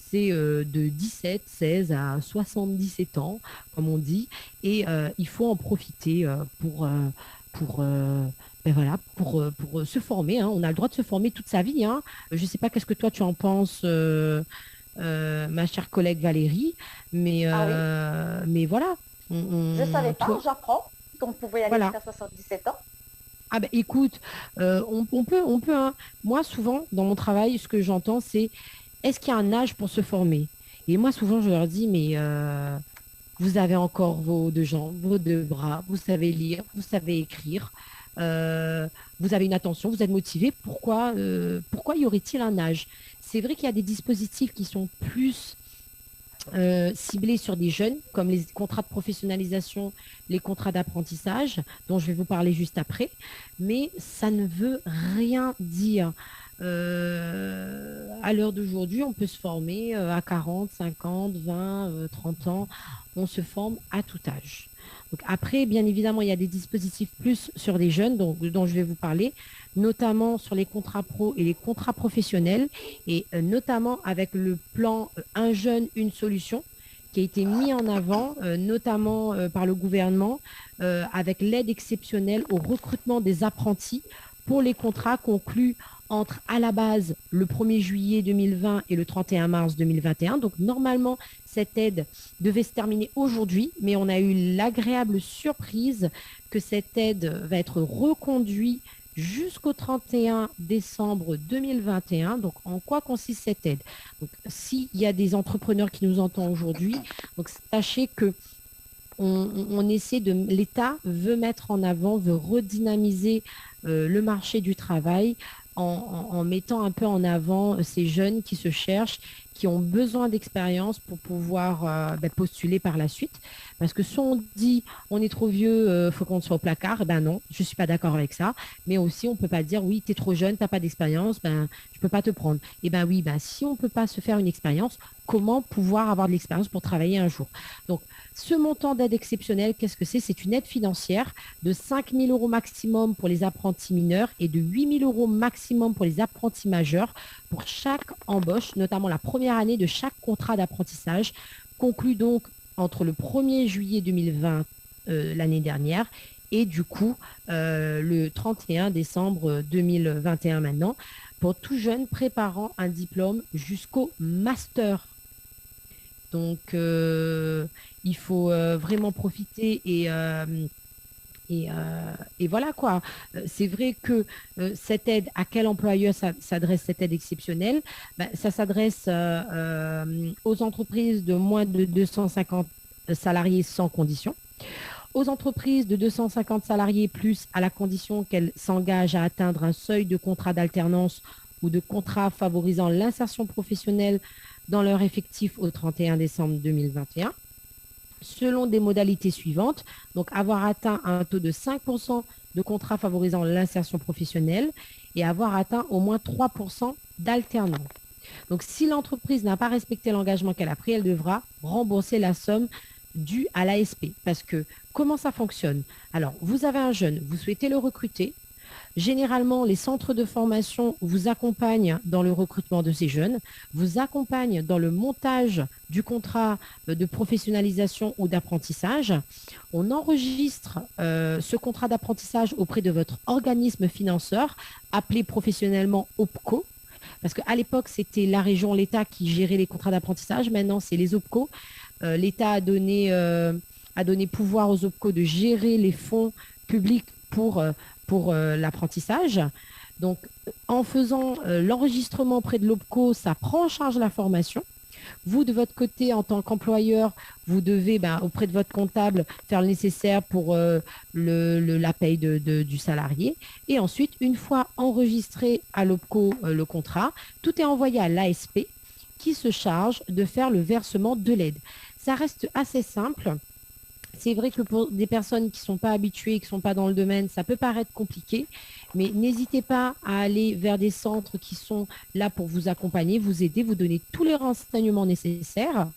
C'est de 17, 16 à 77 ans, comme on dit. Et il faut en profiter pour se former, hein. On a le droit de se former toute sa vie, hein. Je ne sais pas qu'est-ce que toi tu en penses, ma chère collègue Valérie, mais voilà. Je ne savais pas, j'apprends qu'on pouvait aller jusqu'à 77 ans. Ah ben écoute, on peut, hein. Moi souvent dans mon travail, ce que j'entends c'est est-ce qu'il y a un âge pour se former? Et moi souvent je leur dis mais vous avez encore vos deux jambes, vos deux bras, vous savez lire, vous savez écrire, vous avez une attention, vous êtes motivé. Pourquoi y aurait-il un âge? C'est vrai qu'il y a des dispositifs qui sont plus ciblés sur des jeunes, comme les contrats de professionnalisation, les contrats d'apprentissage, dont je vais vous parler juste après, mais ça ne veut rien dire. À l'heure d'aujourd'hui, on peut se former à 40, 50, 20, 30 ans. On se forme à tout âge. Donc après, bien évidemment, il y a des dispositifs plus sur les jeunes dont je vais vous parler, notamment sur les contrats pro et les contrats professionnels, et notamment avec le plan Un jeune, une solution, qui a été mis en avant, notamment par le gouvernement, avec l'aide exceptionnelle au recrutement des apprentis pour les contrats conclus entre, à la base, le 1er juillet 2020 et le 31 mars 2021. Donc, normalement, cette aide devait se terminer aujourd'hui, mais on a eu l'agréable surprise que cette aide va être reconduite jusqu'au 31 décembre 2021. Donc, en quoi consiste cette aide? Donc, s'il y a des entrepreneurs qui nous entendent aujourd'hui, donc sachez que l'État veut mettre en avant, veut redynamiser le marché du travail en mettant un peu en avant ces jeunes qui se cherchent, qui ont besoin d'expérience pour pouvoir postuler par la suite. Parce que soit on dit on est trop vieux, faut qu'on soit au placard, ben non, je ne suis pas d'accord avec ça. Mais aussi, on ne peut pas dire oui, tu es trop jeune, tu n'as pas d'expérience, ben je ne peux pas te prendre. Et ben oui, ben si on ne peut pas se faire une expérience, comment pouvoir avoir de l'expérience pour travailler un jour? Donc, ce montant d'aide exceptionnelle, qu'est-ce que c'est? C'est une aide financière de 5 000 euros maximum pour les apprentis mineurs et de 8 000 euros maximum pour les apprentis majeurs pour chaque embauche, notamment la première année de chaque contrat d'apprentissage, conclu donc entre le 1er juillet 2020 l'année dernière et du coup le 31 décembre 2021 maintenant, pour tout jeune préparant un diplôme jusqu'au master. Donc, il faut vraiment profiter et voilà quoi. C'est vrai que cette aide, à quel employeur s'adresse cette aide exceptionnelle? Ça s'adresse aux entreprises de moins de 250 salariés sans condition, aux entreprises de 250 salariés plus, à la condition qu'elles s'engagent à atteindre un seuil de contrat d'alternance ou de contrat favorisant l'insertion professionnelle dans leur effectif au 31 décembre 2021, selon des modalités suivantes. Donc, avoir atteint un taux de 5% de contrats favorisant l'insertion professionnelle et avoir atteint au moins 3% d'alternants. Donc, si l'entreprise n'a pas respecté l'engagement qu'elle a pris, elle devra rembourser la somme due à l'ASP. Parce que, comment ça fonctionne? Alors, vous avez un jeune, vous souhaitez le recruter. Généralement, les centres de formation vous accompagnent dans le recrutement de ces jeunes, vous accompagnent dans le montage du contrat de professionnalisation ou d'apprentissage. On enregistre ce contrat d'apprentissage auprès de votre organisme financeur, appelé professionnellement OPCO, parce qu'à l'époque, c'était la région, l'État qui gérait les contrats d'apprentissage. Maintenant, c'est les OPCO. L'État a donné pouvoir aux OPCO de gérer les fonds publics pour l'apprentissage. Donc, en faisant l'enregistrement auprès de l'OPCO, ça prend en charge la formation. Vous, de votre côté, en tant qu'employeur, vous devez, auprès de votre comptable, faire le nécessaire pour la paye du salarié. Et ensuite, une fois enregistré à l'OPCO le contrat, tout est envoyé à l'ASP qui se charge de faire le versement de l'aide. Ça reste assez simple. C'est vrai que pour des personnes qui ne sont pas habituées, qui ne sont pas dans le domaine, ça peut paraître compliqué, mais n'hésitez pas à aller vers des centres qui sont là pour vous accompagner, vous aider, vous donner tous les renseignements nécessaires.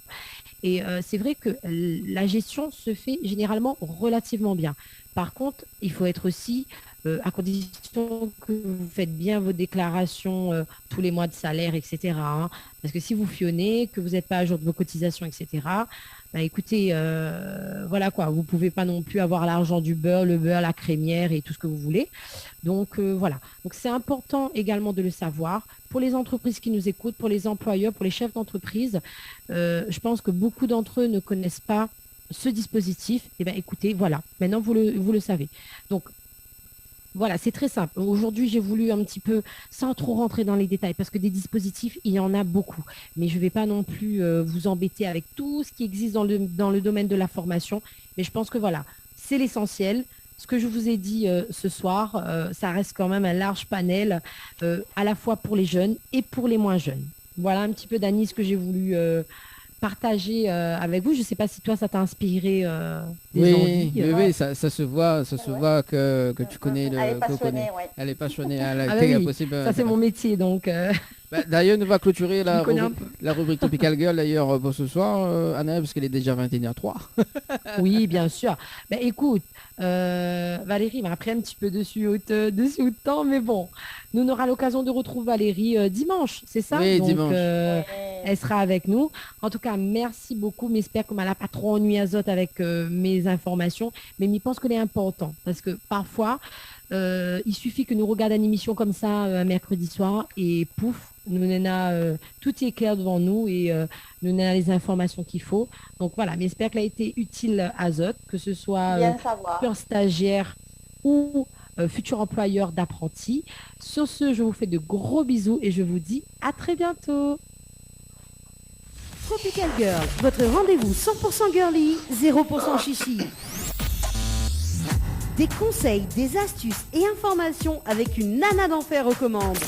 Et c'est vrai que la gestion se fait généralement relativement bien. Par contre, il faut être aussi, à condition que vous faites bien vos déclarations tous les mois de salaire, etc. Parce que si vous fionnez, que vous n'êtes pas à jour de vos cotisations, etc., écoutez, voilà quoi, vous ne pouvez pas non plus avoir l'argent du beurre, le beurre, la crémière et tout ce que vous voulez. Donc voilà. Donc c'est important également de le savoir pour les entreprises qui nous écoutent, pour les employeurs, pour les chefs d'entreprise. Je pense que beaucoup d'entre eux ne connaissent pas ce dispositif. Eh bien, écoutez, voilà. Maintenant, vous le savez. Donc, Voilà, c'est très simple. Aujourd'hui, j'ai voulu un petit peu, sans trop rentrer dans les détails, parce que des dispositifs, il y en a beaucoup. Mais je ne vais pas non plus vous embêter avec tout ce qui existe dans le domaine de la formation. Mais je pense que voilà, c'est l'essentiel. Ce que je vous ai dit ce soir, ça reste quand même un large panel, à la fois pour les jeunes et pour les moins jeunes. Voilà un petit peu, Dani, ce que j'ai voulu partager avec vous. Je ne sais pas si toi, ça t'a inspiré des Oui, envies. oui, oui, ça se voit, que tu connais Elle est le passionnée, oui. Elle est passionnée, elle a Ah été bah oui, possible. ça c'est mon métier, donc D'ailleurs, on va clôturer je m'y connais un peu. la rubrique Tropical Girl d'ailleurs pour ce soir, Anna, parce qu'elle est déjà 21h03. Oui, bien sûr. Ben, écoute, Valérie m'a pris un petit peu dessus au temps, mais bon, nous on aura l'occasion de retrouver Valérie dimanche, c'est ça? Oui, Donc, dimanche. elle sera avec nous. En tout cas, merci beaucoup. J'espère que m'a pas trop ennuyé Azote avec mes informations, mais je pense que c'est important parce que parfois, il suffit que nous regardions une émission comme ça un mercredi soir et pouf, nous en a, tout est clair devant nous et nous en a les informations qu'il faut. Donc voilà, mais j'espère qu'elle a été utile à Azote, que ce soit Bien savoir. futur stagiaire ou futur employeur d'apprentis. Sur ce, je vous fais de gros bisous et je vous dis à très bientôt. Tropical Girl, votre rendez-vous 100% girly, 0% chichi. Des conseils, des astuces et informations avec une nana d'enfer aux commandes.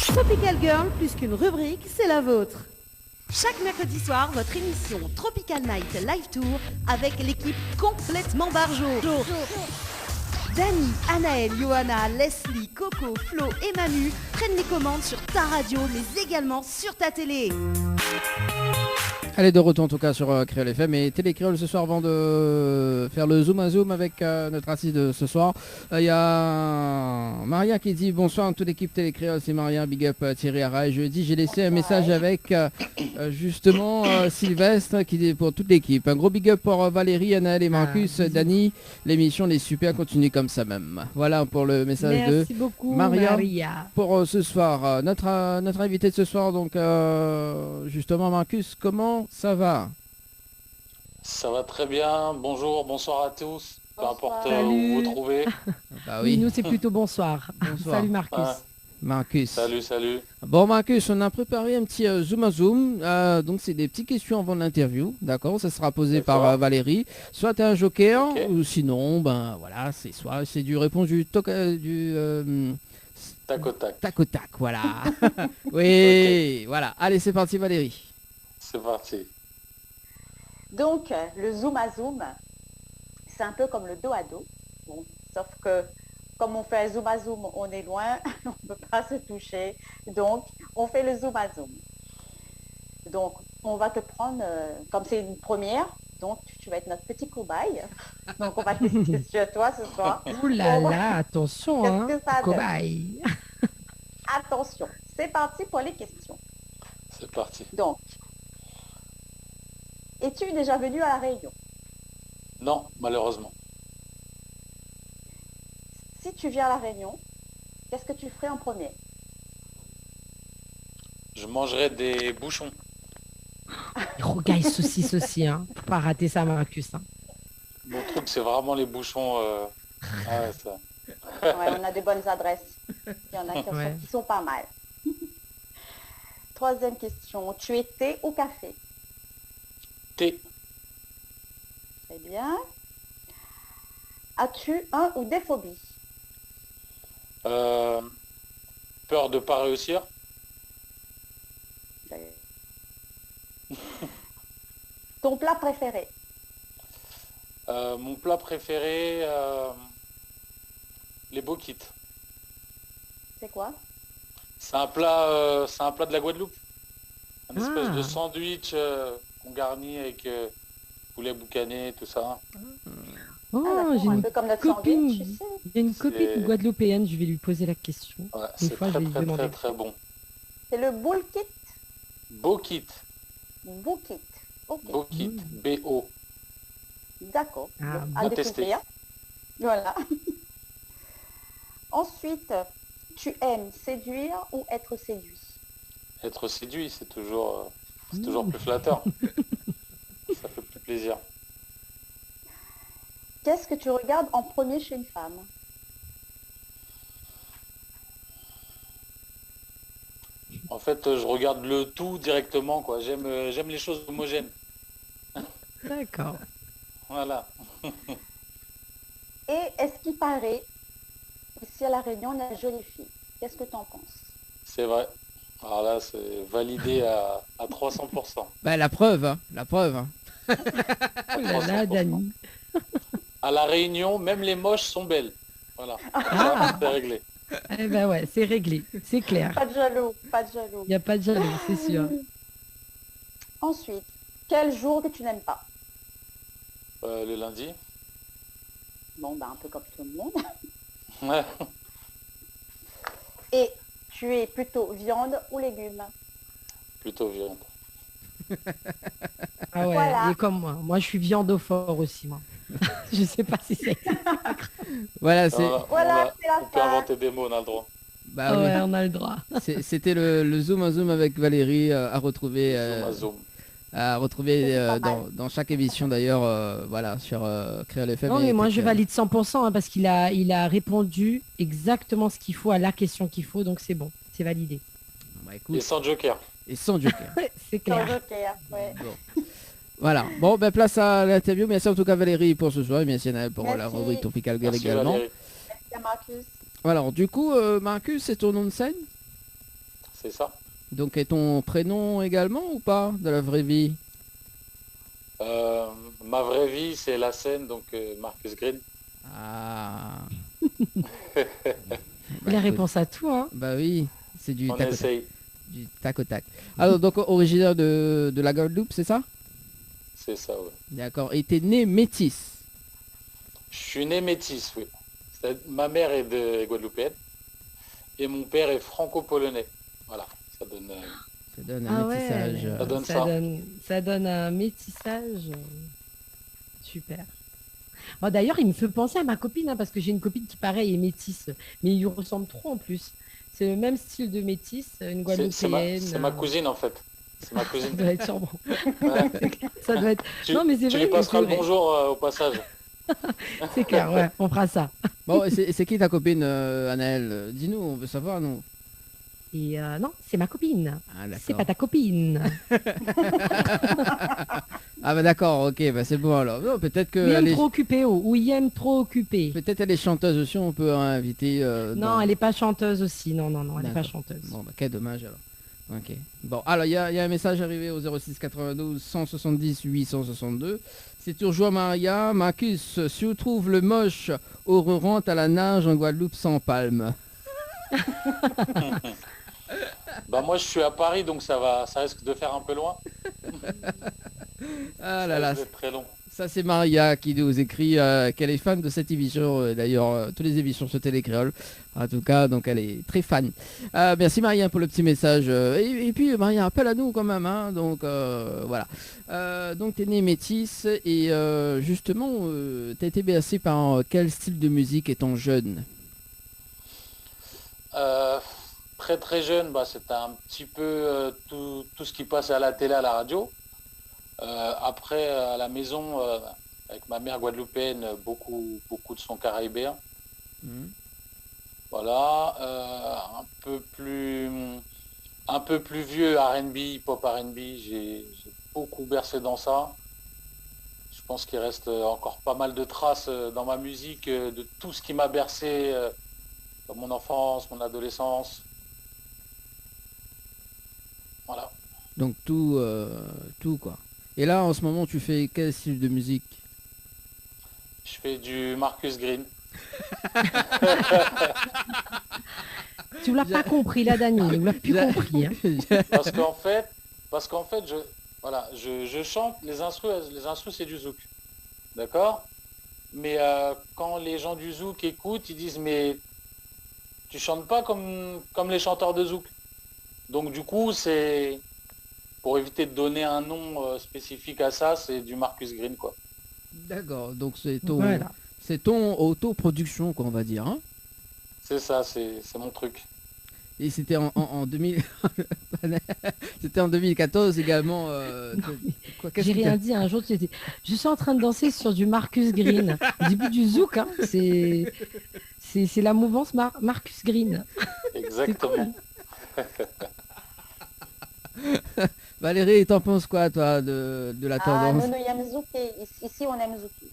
Tropical Girl, plus qu'une rubrique, c'est la vôtre. Chaque mercredi soir, votre émission Tropical Night Live Tour avec l'équipe complètement barjo. Dani, Anaël, Johanna, Leslie, Coco, Flo et Manu prennent les commandes sur ta radio, mais également sur ta télé. Elle est de retour en tout cas sur Créole FM et Télé Créole ce soir avant de faire le zoom à zoom avec notre assise de ce soir. Il y a Maria qui dit bonsoir à toute l'équipe Télé Créole, c'est Maria, big up Thierry Arra. Je dis j'ai laissé un message avec justement Sylvestre qui dit pour toute l'équipe. Un gros big up pour Valérie, Anaël et Marcus, Dani. L'émission est super, continue comme ça même. Voilà pour le message de Merci beaucoup, Maria. Maria. Pour ce soir. Notre invité de ce soir, donc justement Marcus, comment ça va? Ça va très bien. Bonjour, bonsoir à tous. Peu Bonsoir. importe où Salut. vous vous trouvez. Bah Oui, oui, nous c'est plutôt bonsoir. Bonsoir. Salut Marcus. Ouais. Marcus. Salut. Bon Marcus, on a préparé un petit zoom à zoom. Donc c'est des petites questions avant l'interview, d'accord? Ça sera posé par D'accord. Valérie. Soit tu as un joker, Ok. ou sinon, ben voilà, c'est du réponse du Tac au tac. tac au tac, voilà. Oui, voilà. Allez, c'est parti Valérie. C'est parti. Donc, le zoom à zoom, c'est un peu comme le dos à dos. Bon, sauf que comme on fait un zoom à zoom, on est loin, on ne peut pas se toucher. Donc, on fait le zoom à zoom. Donc, on va te prendre, comme c'est une première, donc tu vas être notre petit cobaye. Donc, on va tester sur toi ce soir. Ouh là On va- là, attention, Qu'est-ce hein, que ça donne? cobaye. Attention, c'est parti pour les questions. C'est parti. Donc, es-tu déjà venu à La Réunion? Non, malheureusement. Si tu viens à La Réunion, qu'est-ce que tu ferais en premier? Je mangerai des bouchons. Rogaille saucisse aussi, hein. Faut pas rater ça, Marcus. Hein. Mon truc, c'est vraiment les bouchons. Ouais, ça. Ouais, on a des bonnes adresses. Il y en a Ouais. qui sont pas mal. Troisième question. Tu es thé ou café? Thé. Très bien. As-tu un ou des phobies? Peur de pas réussir. Ton plat préféré? Mon plat préféré, les boquites. C'est quoi? C'est un plat de la Guadeloupe. Un espèce de sandwich qu'on garnit avec poulet boucané, tout ça. Oh, d'accord, j'ai un une peu comme notre copine. sandwich, tu sais. J'ai une copine C'est- guadeloupéenne, je vais lui poser la question. Ouais, Une c'est fois, je très vais lui très demander. très très bon. C'est le boulkit. Bokit. Boukit. Ok, Bokit. B-O. d'accord. Ah, Bon, bon. à À tester. découvrir. Voilà. Ensuite, tu aimes séduire ou être séduit? Être séduit, c'est toujours plus flatteur. Ça fait plus plaisir. Qu'est-ce que tu regardes en premier chez une femme? En fait, je regarde le tout directement, quoi. J'aime les choses homogènes. D'accord. Voilà. Et est-ce qu'il paraît ici à La Réunion, on a de jolies filles? Qu'est-ce que tu en penses? C'est vrai. Alors là, c'est validé à 300%. Bah la preuve, hein, la preuve. Hein. Oh là là, 300%. Dani. À La Réunion, même les moches sont belles. Voilà. Ah. C'est réglé. Eh ben ouais, c'est réglé, c'est clair. Pas de jaloux, pas de jaloux. Il n'y a pas de jaloux, c'est sûr. Ensuite, quel jour que tu n'aimes pas? Le lundi. Bon, un peu comme tout le monde. Ouais. Et tu es plutôt viande ou légumes? Plutôt viande. Ah ouais, Voilà. il est comme moi. Moi, je suis viandophore aussi, moi. Je sais pas si c'est... Voilà, c'est... Voilà, c'est la on peut fin. inventer des mots, on a le droit. Bah, ouais, oui. on a le droit. C'était le zoom à zoom avec Valérie à retrouver, Zoom à zoom. C'est pas dans chaque émission d'ailleurs, voilà, sur Créole FM. Non, mais moi, je Tech. valide 100% hein, parce qu'il a répondu exactement ce qu'il faut à la question qu'il faut, donc c'est bon, c'est validé. Bah, Et écoute, sans joker. et sans joker. C'est Sans clair. joker, ouais. Bon. Voilà. Bon, ben place à l'interview. Merci en tout cas Valérie pour ce soir et merci Anaël pour la Merci. rubrique Tropical Girl Merci également. Valérie. Merci à Marcus. Alors du coup, Marcus, c'est ton nom de scène? C'est ça. Donc et ton prénom également ou pas de la vraie vie? Ma vraie vie, c'est la scène, donc Marcus Green. Ah. Il a écoute, réponse à tout, hein. Bah oui, c'est du On tac au tac. essaye. Du tac au tac. Alors donc originaire de la Guadeloupe, c'est ça? C'est ça, ouais. D'accord. Et t'es né métisse. Je suis né métis, oui. Ma mère est de guadeloupéenne et mon père est franco-polonais. Voilà, ça donne... Ça donne Ah un ouais. métissage. Ça donne ça. Ça donne un métissage. Super. Oh, d'ailleurs, il me fait penser à ma copine, hein, parce que j'ai une copine qui, pareil, est métisse. Mais il lui ressemble trop en plus. C'est le même style de métisse, une guadeloupéenne. C'est ma cousine, en fait. C'est ma Ça cousine. doit être sûrement. Ouais. Ça doit être... Tu, Non, mais c'est tu vrai. lui passeras mais le c'est vrai. bonjour au passage. C'est clair, ouais, on fera ça. Bon, et c'est qui ta copine Anaël? Dis-nous, on veut savoir, nous. Et non, c'est ma copine. Ah d'accord. C'est pas ta copine. Ah bah d'accord, ok, bah c'est bon alors. Non, peut-être que Il elle aime est... trop occupé, oh, ou il aime trop occupé. peut-être elle est chanteuse aussi, on peut inviter. Non, elle est pas chanteuse aussi. Non, elle est pas D'accord. chanteuse. Bon, bah quel dommage alors. Ok. Bon, alors il y a un message arrivé au 06 92 170 862. C'est toujours Maria. Marcus, si on trouve le moche au rentre à la nage en Guadeloupe sans palme. Bah moi je suis à Paris, donc ça risque de faire un peu loin. Ah Ça là là, risque d'être très long. ça c'est Maria qui nous écrit qu'elle est fan de cette émission. D'ailleurs, toutes les émissions sur Télé Créole. En tout cas, donc elle est très fan. Merci Maria pour le petit message. Et puis Maria, appelle à nous quand même. Hein, donc voilà. Donc t'es née métisse et justement, t'as été bercée par quel style de musique étant jeune? Très très jeune, bah, c'était un petit peu tout ce qui passait à la télé, à la radio. Après, à la maison, avec ma mère guadeloupéenne, beaucoup de sons caribéens. Mhm. Voilà, un peu plus vieux R&B, pop R&B, j'ai beaucoup bercé dans ça. Je pense qu'il reste encore pas mal de traces dans ma musique de tout ce qui m'a bercé dans mon enfance, mon adolescence. Voilà. Donc tout quoi. Et là, en ce moment, tu fais quel style de musique? Je fais du Marcus Green. Tu l'as pas compris là, Dani. Tu l'as plus compris. Hein. Parce qu'en fait, je chante, les instrus c'est du zouk. D'accord? Mais quand les gens du zouk écoutent, ils disent mais tu chantes pas comme les chanteurs de zouk. Donc du coup, c'est pour éviter de donner un nom spécifique à ça, c'est du Marcus Green quoi. D'accord. Donc c'est Voilà. ton autoproduction, quoi, on va dire. Hein. C'est ça, c'est mon truc. Et c'était en 2000... c'était en 2014 également. J'ai rien dit. Un jour, je suis en train de danser sur du Marcus Green. Au début du zouk, hein. C'est la mouvance Marcus Green. Exactement. Valérie, t'en penses quoi, toi, de la Ah, tendance? nous, nous aimons Zouké. Ici, on aime Zouké.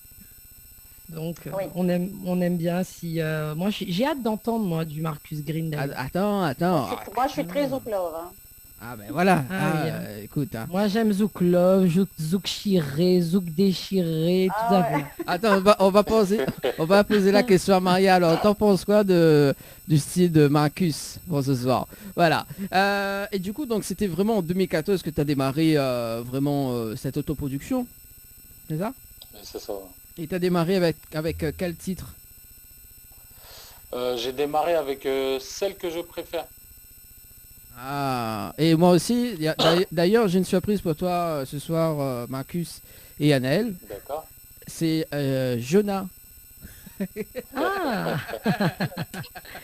Donc, Oui. on aime bien. Si, moi, j'ai hâte d'entendre, moi, du Marcus Green. Ah, d'ailleurs. Attends. Moi, je suis très Zouk Love. Hein. Ah ben voilà. Ah oui, Écoute. Hein. Moi, j'aime Zouk Love, Zouk Chiré, Zouk Déchiré, tout Ah ça. ouais. Attends, on va poser la question à Maria. Alors, t'en penses quoi du style de Marcus pour ce soir? Voilà. Et du coup, donc, c'était vraiment en 2014 que tu as démarré vraiment cette autoproduction, c'est ça? Mais c'est ça. Et tu as démarré avec quel titre? J'ai démarré avec celle que je préfère. Ah, et moi aussi. D'ailleurs, j'ai une surprise pour toi ce soir, Marcus et Anaël. D'accord. C'est Jonah. Ah,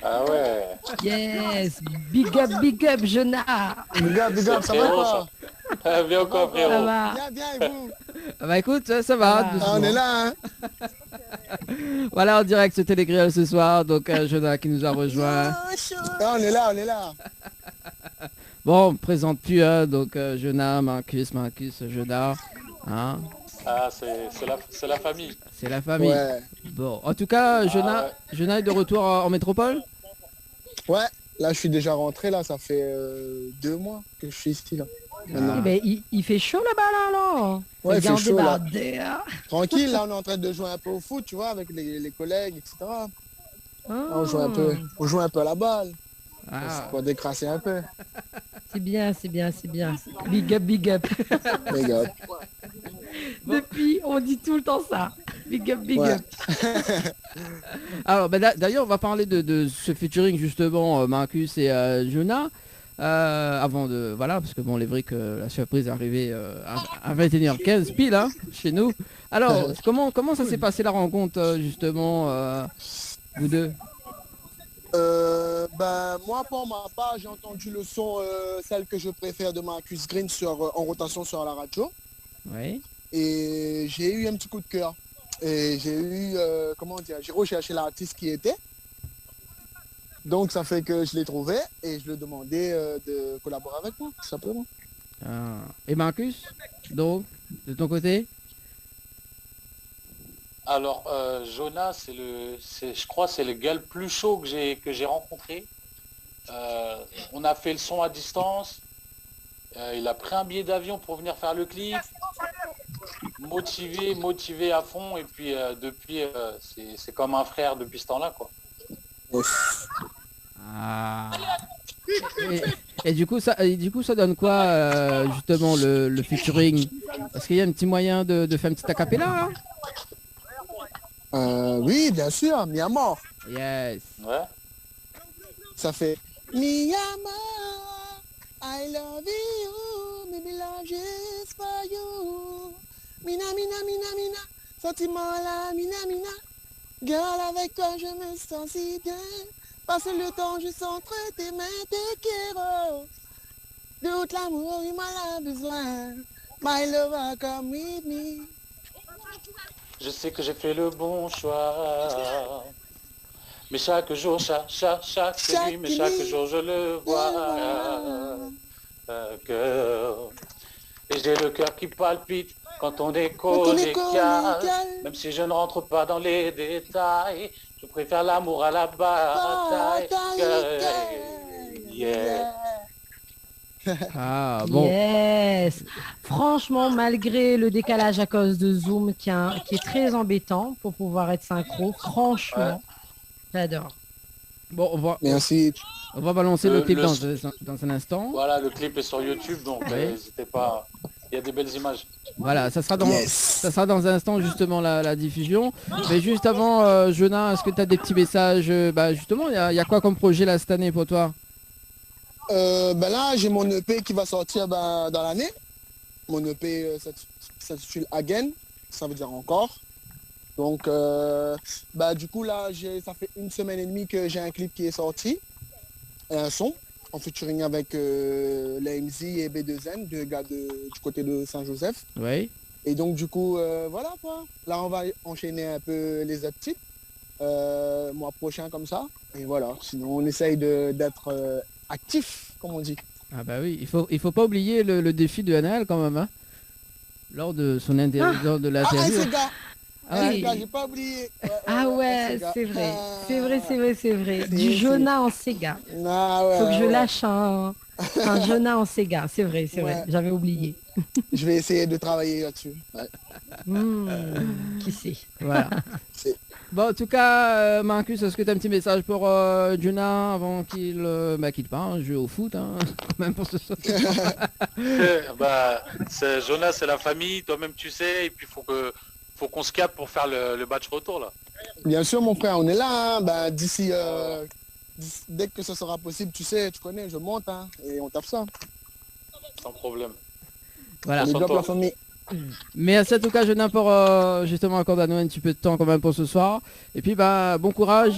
Ah ouais. yes, big up, Jonah. Big up, ça va Frérot, quoi? Ah, bien quoi, Ça frérot? va. Bien, et vous? Ah bah écoute, ça va. Ah. doucement. Ah, on est là, hein? Voilà, en direct sur Télégré ce soir. Donc, Jonah qui nous a rejoint. Ah, on est là. Bon, on me présente plus, hein, donc Jonah, Marcus, Jonah. Hein, Ah, c'est la famille. c'est la famille. Ouais. Bon, en tout cas, Jonah est de retour en métropole. Ouais, là, je suis déjà rentré, là, ça fait 2 mois que je suis ici, là. Maintenant. Eh ben, il fait chaud là-bas, là, alors. Ouais, Les il fait gars ont chaud, là. débardé, hein. Tranquille, là, on est en train de jouer un peu au foot, tu vois, avec les collègues, etc. Là, on joue un peu à la balle, Ah. pour décrasser un peu. C'est bien. Big up. Les gars. Depuis, on dit tout le temps ça. Big up. Ouais. Alors, ben, d'ailleurs, on va parler de ce featuring justement, Marcus et Jonah. Avant de... Voilà, parce que bon, il est vrai que la surprise est arrivée à 21h15 pile, hein, chez nous. Alors, comment ça s'est passé la rencontre, justement, vous deux? Ben, moi, pour ma part, j'ai entendu le son, celle que je préfère de Marcus Green en rotation sur la radio. Oui. Et j'ai eu un petit coup de cœur. Et j'ai eu, j'ai recherché l'artiste qui était. Donc ça fait que je l'ai trouvé et je lui ai demandé de collaborer avec moi, tout simplement. Ah. Et Marcus, donc, de ton côté? Alors, Jonah, je crois, c'est le gars le plus chaud que j'ai rencontré. On a fait le son à distance. Il a pris un billet d'avion pour venir faire le clip. Motivé à fond. Et puis, depuis, c'est comme un frère depuis ce temps-là, quoi. Ah. Et du coup, ça donne quoi, justement, le featuring? Parce qu'il y a un petit moyen de faire un petit acapella, hein? Oui, bien sûr, mi amor. Yes. Ouais. Ça fait mi amor, I love you, baby love just for you. Mina, sentiment là, mina. Girl, avec toi je me sens si bien. Passe le temps juste entre tes mains, tes kéros. De tout l'amour, il m'en a besoin. My lover, come with me. Je sais que j'ai fait le bon choix. Mais chaque jour, chaque nuit, mais chaque jour je le vois. Girl. Et j'ai le cœur qui palpite quand on est collégial. Même si je ne rentre pas dans les détails, je préfère l'amour à la bataille. Yeah. Ah, bon. Yes. Franchement, malgré le décalage à cause de Zoom qui est très embêtant pour pouvoir être synchro, franchement, j'adore. Bon, Merci. on va balancer le clip Le- dans un instant. Voilà, le clip est sur YouTube, donc Ouais. n'hésitez pas. Il y a des belles images. Voilà, ça sera Yes. dans un instant justement la diffusion. Mais juste avant, Jonah, est-ce que tu as des petits messages? Bah justement, il y a quoi comme projet là cette année pour toi? Ben là, j'ai mon EP qui va sortir dans l'année. Mon EP s'intitule Again, ça veut dire encore. Donc, du coup, là, ça fait 1 semaine et demie que j'ai un clip qui est sorti. Et un son, en featuring avec l'AMZ et B2N, 2 gars du côté de Saint-Joseph. Oui. Et donc, du coup, voilà quoi. Là, on va enchaîner un peu les autres titres. Mois prochain comme ça. Et voilà, sinon on essaye d'être actif, comme on dit. Ah bah oui, il faut pas oublier le défi de Anaël quand même, hein. Lors de son lors de l'interview. Sega. Ah ouais. Sega, j'ai pas oublié. Ah ouais, Sega. c'est vrai. Ah. C'est vrai, c'est vrai, c'est vrai. C'est- Du c'est- Jonah en Sega. Ah ouais, Faut que je ouais. lâche un Jonah en Sega. C'est vrai, c'est vrai. Ouais. J'avais oublié. Je vais essayer de travailler là-dessus. Ouais. Qui sait. Voilà. C'est- Bon, en tout cas, Marcus, est-ce que tu as un petit message pour Jonah avant qu'il qu'il parte hein, jouer au foot, hein, même pour ce soir. Jonas, c'est la famille, toi-même tu sais, et puis faut qu'on se capte pour faire le match retour là. Bien sûr, mon frère, on est là. Hein. Ben, dès que ce sera possible, tu sais, tu connais, je monte hein, et on tape ça. Sans problème. Voilà. On développe la famille. Merci en tout cas, Jonah, pour justement accorder à nous un petit peu de temps quand même pour ce soir. Et puis, bah, bon courage.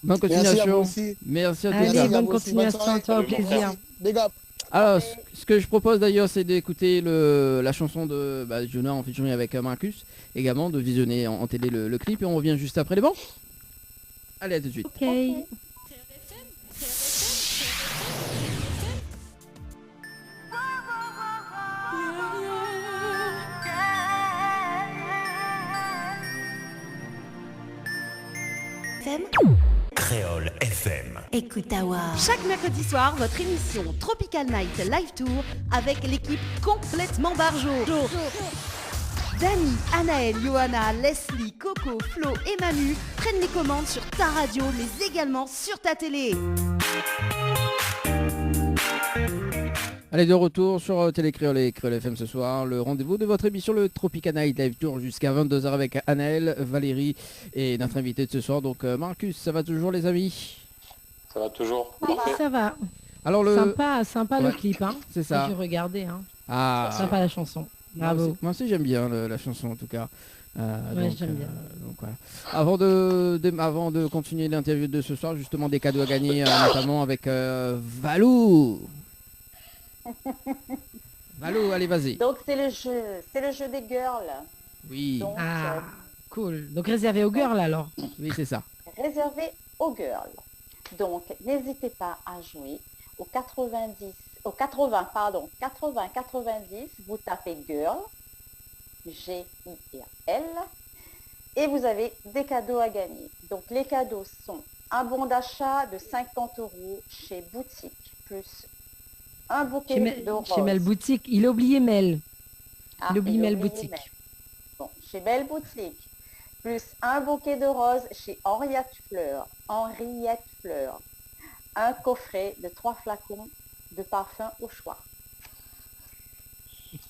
Bonne Merci à vous continuation. aussi. Merci à tous. Allez, à bonne vous aussi. Bonne continuation. soirée. Toi, au plaisir. Big up. Alors, ce que je propose d'ailleurs, c'est d'écouter la chanson de Jonah en featuring avec Marcus. Également, de visionner en télé le clip. Et on revient juste après les bons. Allez, à tout de suite. Ok. Créole FM. Écoute-Awa. Chaque mercredi soir, votre émission Tropical Night Live Tour avec l'équipe complètement barjo. Dani, Anaël, Johanna, Leslie, Coco, Flo et Manu prennent les commandes sur ta radio, mais également sur ta télé. Allez, de retour sur Télé Créole et Créole FM ce soir. Le rendez-vous de votre émission, le Tropical Night Live Tour, jusqu'à 22h avec Anaël, Valérie et notre invité de ce soir. Donc, Marcus, ça va toujours, les amis? Ça va toujours. Oui, Parfait. ça va. Alors, Sympa Ouais. le clip. Hein. c'est ça. J'ai regardé. Hein. Ah, Sympa la chanson. Bravo. Moi aussi, j'aime bien la chanson en tout cas. Ouais, j'aime bien. Donc, voilà. Avant de continuer l'interview de ce soir, justement des cadeaux à gagner, notamment avec Valou. Valou, allez, vas-y. Donc c'est le jeu des girls. Oui, Donc Ah, cool. Donc réservé aux girls alors. oui, c'est ça. réservé aux girls. Donc n'hésitez pas à jouer au 80 90, vous tapez girl, G-I-R-L, et vous avez des cadeaux à gagner. Donc les cadeaux sont un bon d'achat de 50 € chez Boutique, plus un bouquet de roses. Chez Mel Boutique. Il a oublié Mel. Ah, il oublie il Mel oublie Boutique. Mel. Bon, chez Belle Boutique, plus un bouquet de roses chez Henriette Fleur, un coffret de 3 flacons de parfum au choix.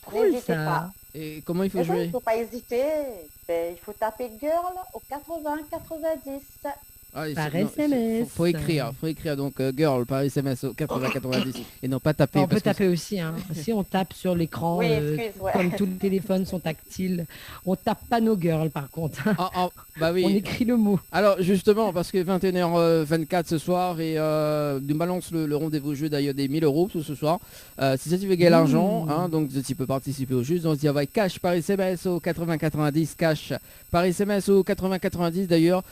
Cool N'hésitez ça. pas. Et comment il faut Mais bon, il jouer? ne faut pas hésiter. Ben, il faut taper girl au 80 90. Ah, Par non, SMS. Faut écrire donc girl par SMS au 80-90 et non pas taper. On peut parce que taper aussi. Hein. Si on tape sur l'écran, Oui, excuse, ouais. comme tous les téléphones sont tactiles, on tape pas nos girls par contre. bah oui. On écrit le mot. Alors justement, parce que 21h24 ce soir et nous balance le rendez-vous jeu d'ailleurs des 1000 € ce soir. Si ça tu veux gagner l'argent, hein, donc tu peux participer au jeu. Donc il y a cash par SMS au 80-90, cash par SMS au 80-90 d'ailleurs.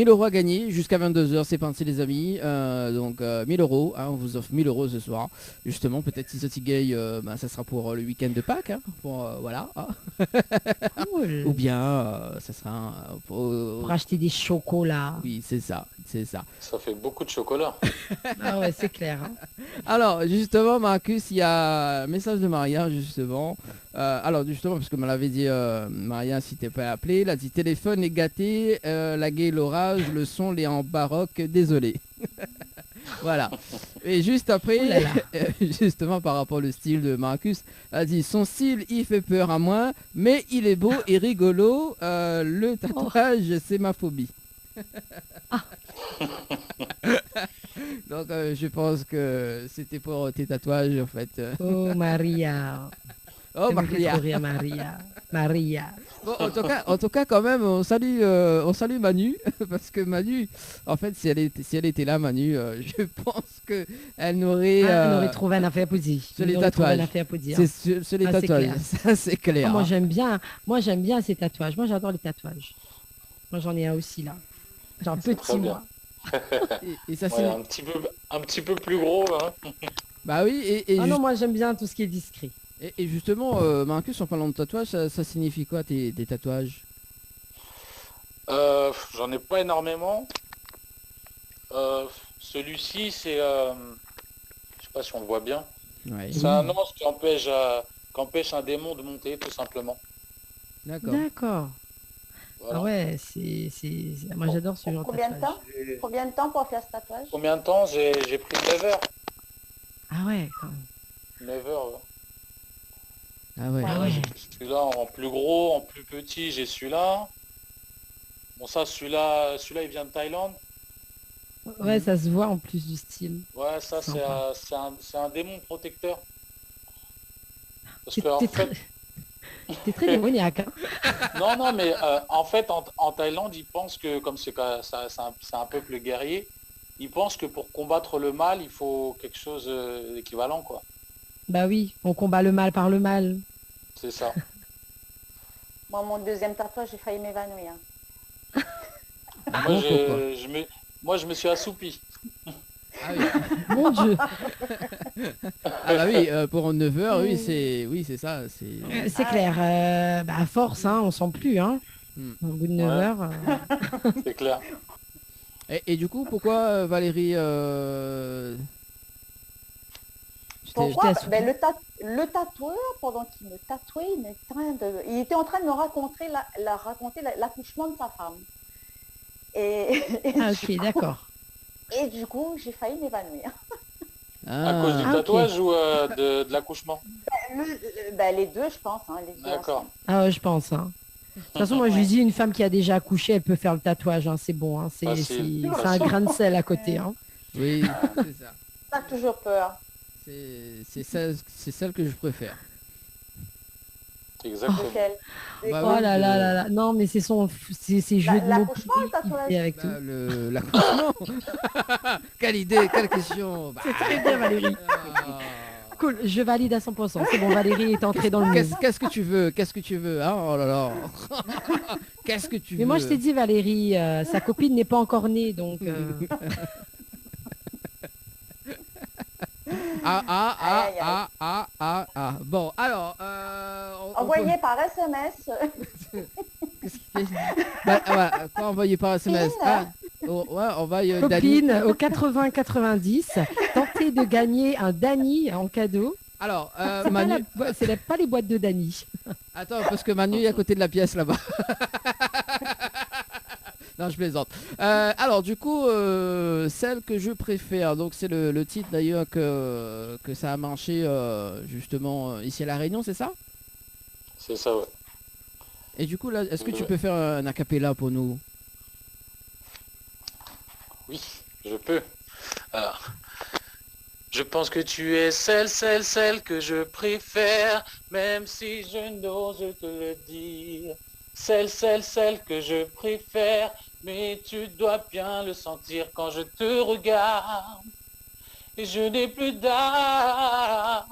1000 € à gagner jusqu'à 22h, c'est parti les amis. Donc 1000 €, hein, on vous offre 1000 € ce soir. Justement, peut-être si ça tu gagne, ça sera pour le week-end de Pâques, hein, pour voilà. Hein. Cool. Ou bien ça sera Pour acheter des chocolats. Oui, c'est ça. Ça fait beaucoup de chocolat. Ah ouais, c'est clair. Hein. Alors, justement, Marcus, il y a un message de Maria, justement. Alors, justement, parce que me l'avait dit Maria, si t'es pas appelé, elle a dit téléphone est gâté, la gueule, l'orage, le son, les en baroque, désolé. Voilà. Et juste après, Oh là là. justement par rapport au style de Marcus, elle a dit son style il fait peur à moi, mais il est beau et rigolo. Le tatouage, c'est ma phobie. Donc je pense que c'était pour tes tatouages en fait. Oh Maria. Oh Ça me fait Maria. trop rire, Maria. Bon, en tout cas, quand même, on salue Manu parce que Manu, en fait, si elle était là, Manu, je pense que elle n'aurait. Elle aurait trouvé un affaire pour dire. sur les Elle aurait trouvé tatouages. un affaire pour dire. C'est sur les Ah, c'est tatouages, clair. ça c'est clair. Ah, moi hein. j'aime bien ces tatouages. Moi j'adore les tatouages. Moi j'en ai un aussi là. Genre très petit bien. moi. Et ça Ouais, c'est. un petit peu plus gros. Hein. Bah oui, Ah non, moi j'aime bien tout ce qui est discret. et justement, Marcus, en parlant de tatouage, ça signifie quoi tes tatouages? J'en ai pas énormément. Celui-ci, c'est... je sais pas si on le voit bien. Ouais. C'est un ange qui empêche un démon de monter, tout simplement. D'accord. D'accord. Voilà. Ah ouais, moi j'adore ce genre de Combien de tatouage. temps Combien de temps pour faire ce tatouage? Combien de temps? J'ai pris 9 heures. Ah ouais, quand même. 9 heures, ouais. Ah ouais. Ah ouais. Celui-là en plus gros, en plus petit, j'ai celui-là. Bon, ça, celui-là, il vient de Thaïlande. Ouais, ça se voit en plus du style. Ouais, ça, Sympa. c'est un démon protecteur. Parce T'es que, en t'es fait, très, t'es très démoniaque. Hein. non, mais en fait, en Thaïlande, ils pensent que, comme c'est un peuple guerrier, ils pensent que pour combattre le mal, il faut quelque chose d'équivalent, quoi. Bah oui, on combat le mal par le mal. C'est ça. Moi, mon deuxième tatouage, j'ai failli m'évanouir. Ah Moi, bon, pourquoi? je me suis assoupi. Ah oui. Mon Dieu. Ah bah oui, pour 9 heures, oui, c'est ça. C'est clair. Bah à force, hein, on sent plus. Hein. Hmm. Au bout de 9 Ouais. heures. C'est clair. Et du coup, pourquoi Valérie Pourquoi? t'ai Ben, le tatoueur, pendant qu'il me tatouait, il était en train de me raconter l'accouchement de sa femme. Ah ok, d'accord. Et du coup, j'ai failli m'évanouir. À cause du Ah, ok. tatouage ou de l'accouchement? Les deux, je pense. Hein, les deux D'accord. ensemble. Ah ouais, je pense. Hein. De toute façon, moi je lui dis, une femme qui a déjà accouché, elle peut faire le tatouage. Hein, c'est bon. Hein, Facile. c'est un grain de sel à côté. Hein. Oui, c'est ça. T'as toujours peur. C'est celle que je préfère. Exactement. Lequel? Bah Oh oui, là là là là. Non, mais c'est jeux de mots L'accouchement, le pourris tatouage? qu'il fait avec tout. L'accouchement. Quelle idée, quelle question. Bah, C'est très bien, Valérie. ah. Cool, je valide à 100%. C'est bon, Valérie est entrée dans le mood. Qu'est-ce que tu veux? Qu'est-ce que tu veux? Hein, oh là là. Qu'est-ce que tu veux? Mais moi, je t'ai dit, Valérie, sa copine n'est pas encore née, donc... Bon, alors... Envoyé par SMS. Qu'est-ce qu'il fait? Voilà, quoi envoyer par SMS? Ah, ouais, envoie Dani. Copine au 80-90, tentez de gagner un Dani en cadeau. Alors, C'est Manu... pas les boîtes de Dani. Attends, parce que Manu est à côté de la pièce là-bas. Non, je plaisante. Alors, du coup, celle que je préfère, donc c'est le titre d'ailleurs que ça a marché justement ici à La Réunion, c'est ça? C'est ça, ouais. Et du coup, là, est-ce que tu peux faire un acapella pour nous? Oui, je peux. Alors, je pense que tu es celle que je préfère, même si je n'ose te le dire. Celle que je préfère, mais tu dois bien le sentir quand je te regarde. Et je n'ai plus d'âme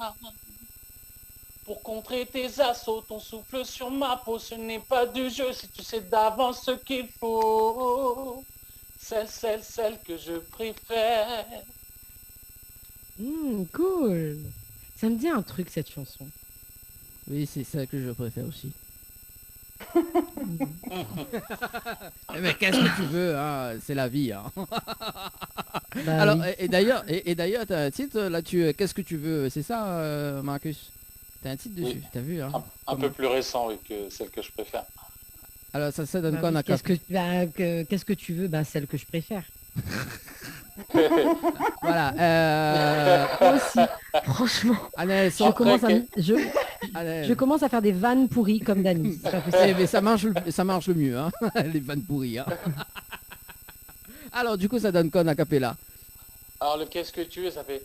pour contrer tes assauts, ton souffle sur ma peau, ce n'est pas du jeu si tu sais d'avance ce qu'il faut. Celle que je préfère. Cool. Ça me dit un truc, cette chanson. Oui, c'est celle que je préfère aussi. Mais qu'est-ce que tu veux, hein, c'est la vie. Hein. Bah Alors, oui. et d'ailleurs, t'as un titre là-dessus. Qu'est-ce que tu veux? C'est ça, Marcus? T'as un titre dessus, Oui. t'as vu, hein? Un peu plus récent, oui, que celle que je préfère. Alors, ça donne Bah quoi oui, en qu'est-ce que tu veux? Bah, celle que je préfère. Voilà. Moi aussi, franchement. Allez, Je commence, allez. je commence à faire des vannes pourries comme Dani. C'est pas possible. Mais ça marche le mieux, hein. Les vannes pourries, hein. Alors, du coup, ça donne quoi en acapella? Alors, le qu'est-ce que tu veux, ça fait...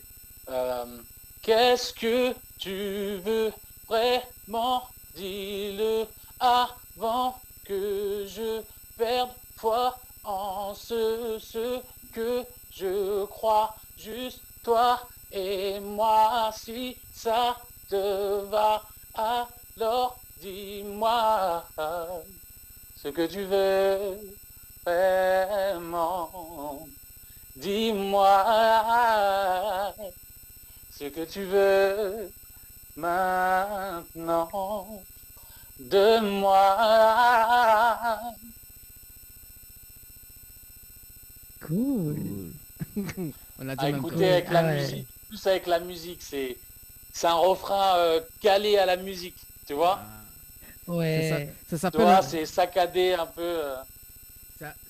qu'est-ce que tu veux vraiment? Dis-le avant que je perde foi en ce que je crois. Juste toi et moi, si ça te va, alors dis-moi ce que tu veux vraiment. Dis-moi ce que tu veux maintenant de moi. Cool. On a dit À même écouter pas. avec la Ah ouais. musique, plus avec la musique, c'est un refrain calé à la musique, tu vois. Ouais. Ça Tu s'appelle. vois, c'est saccadé un peu.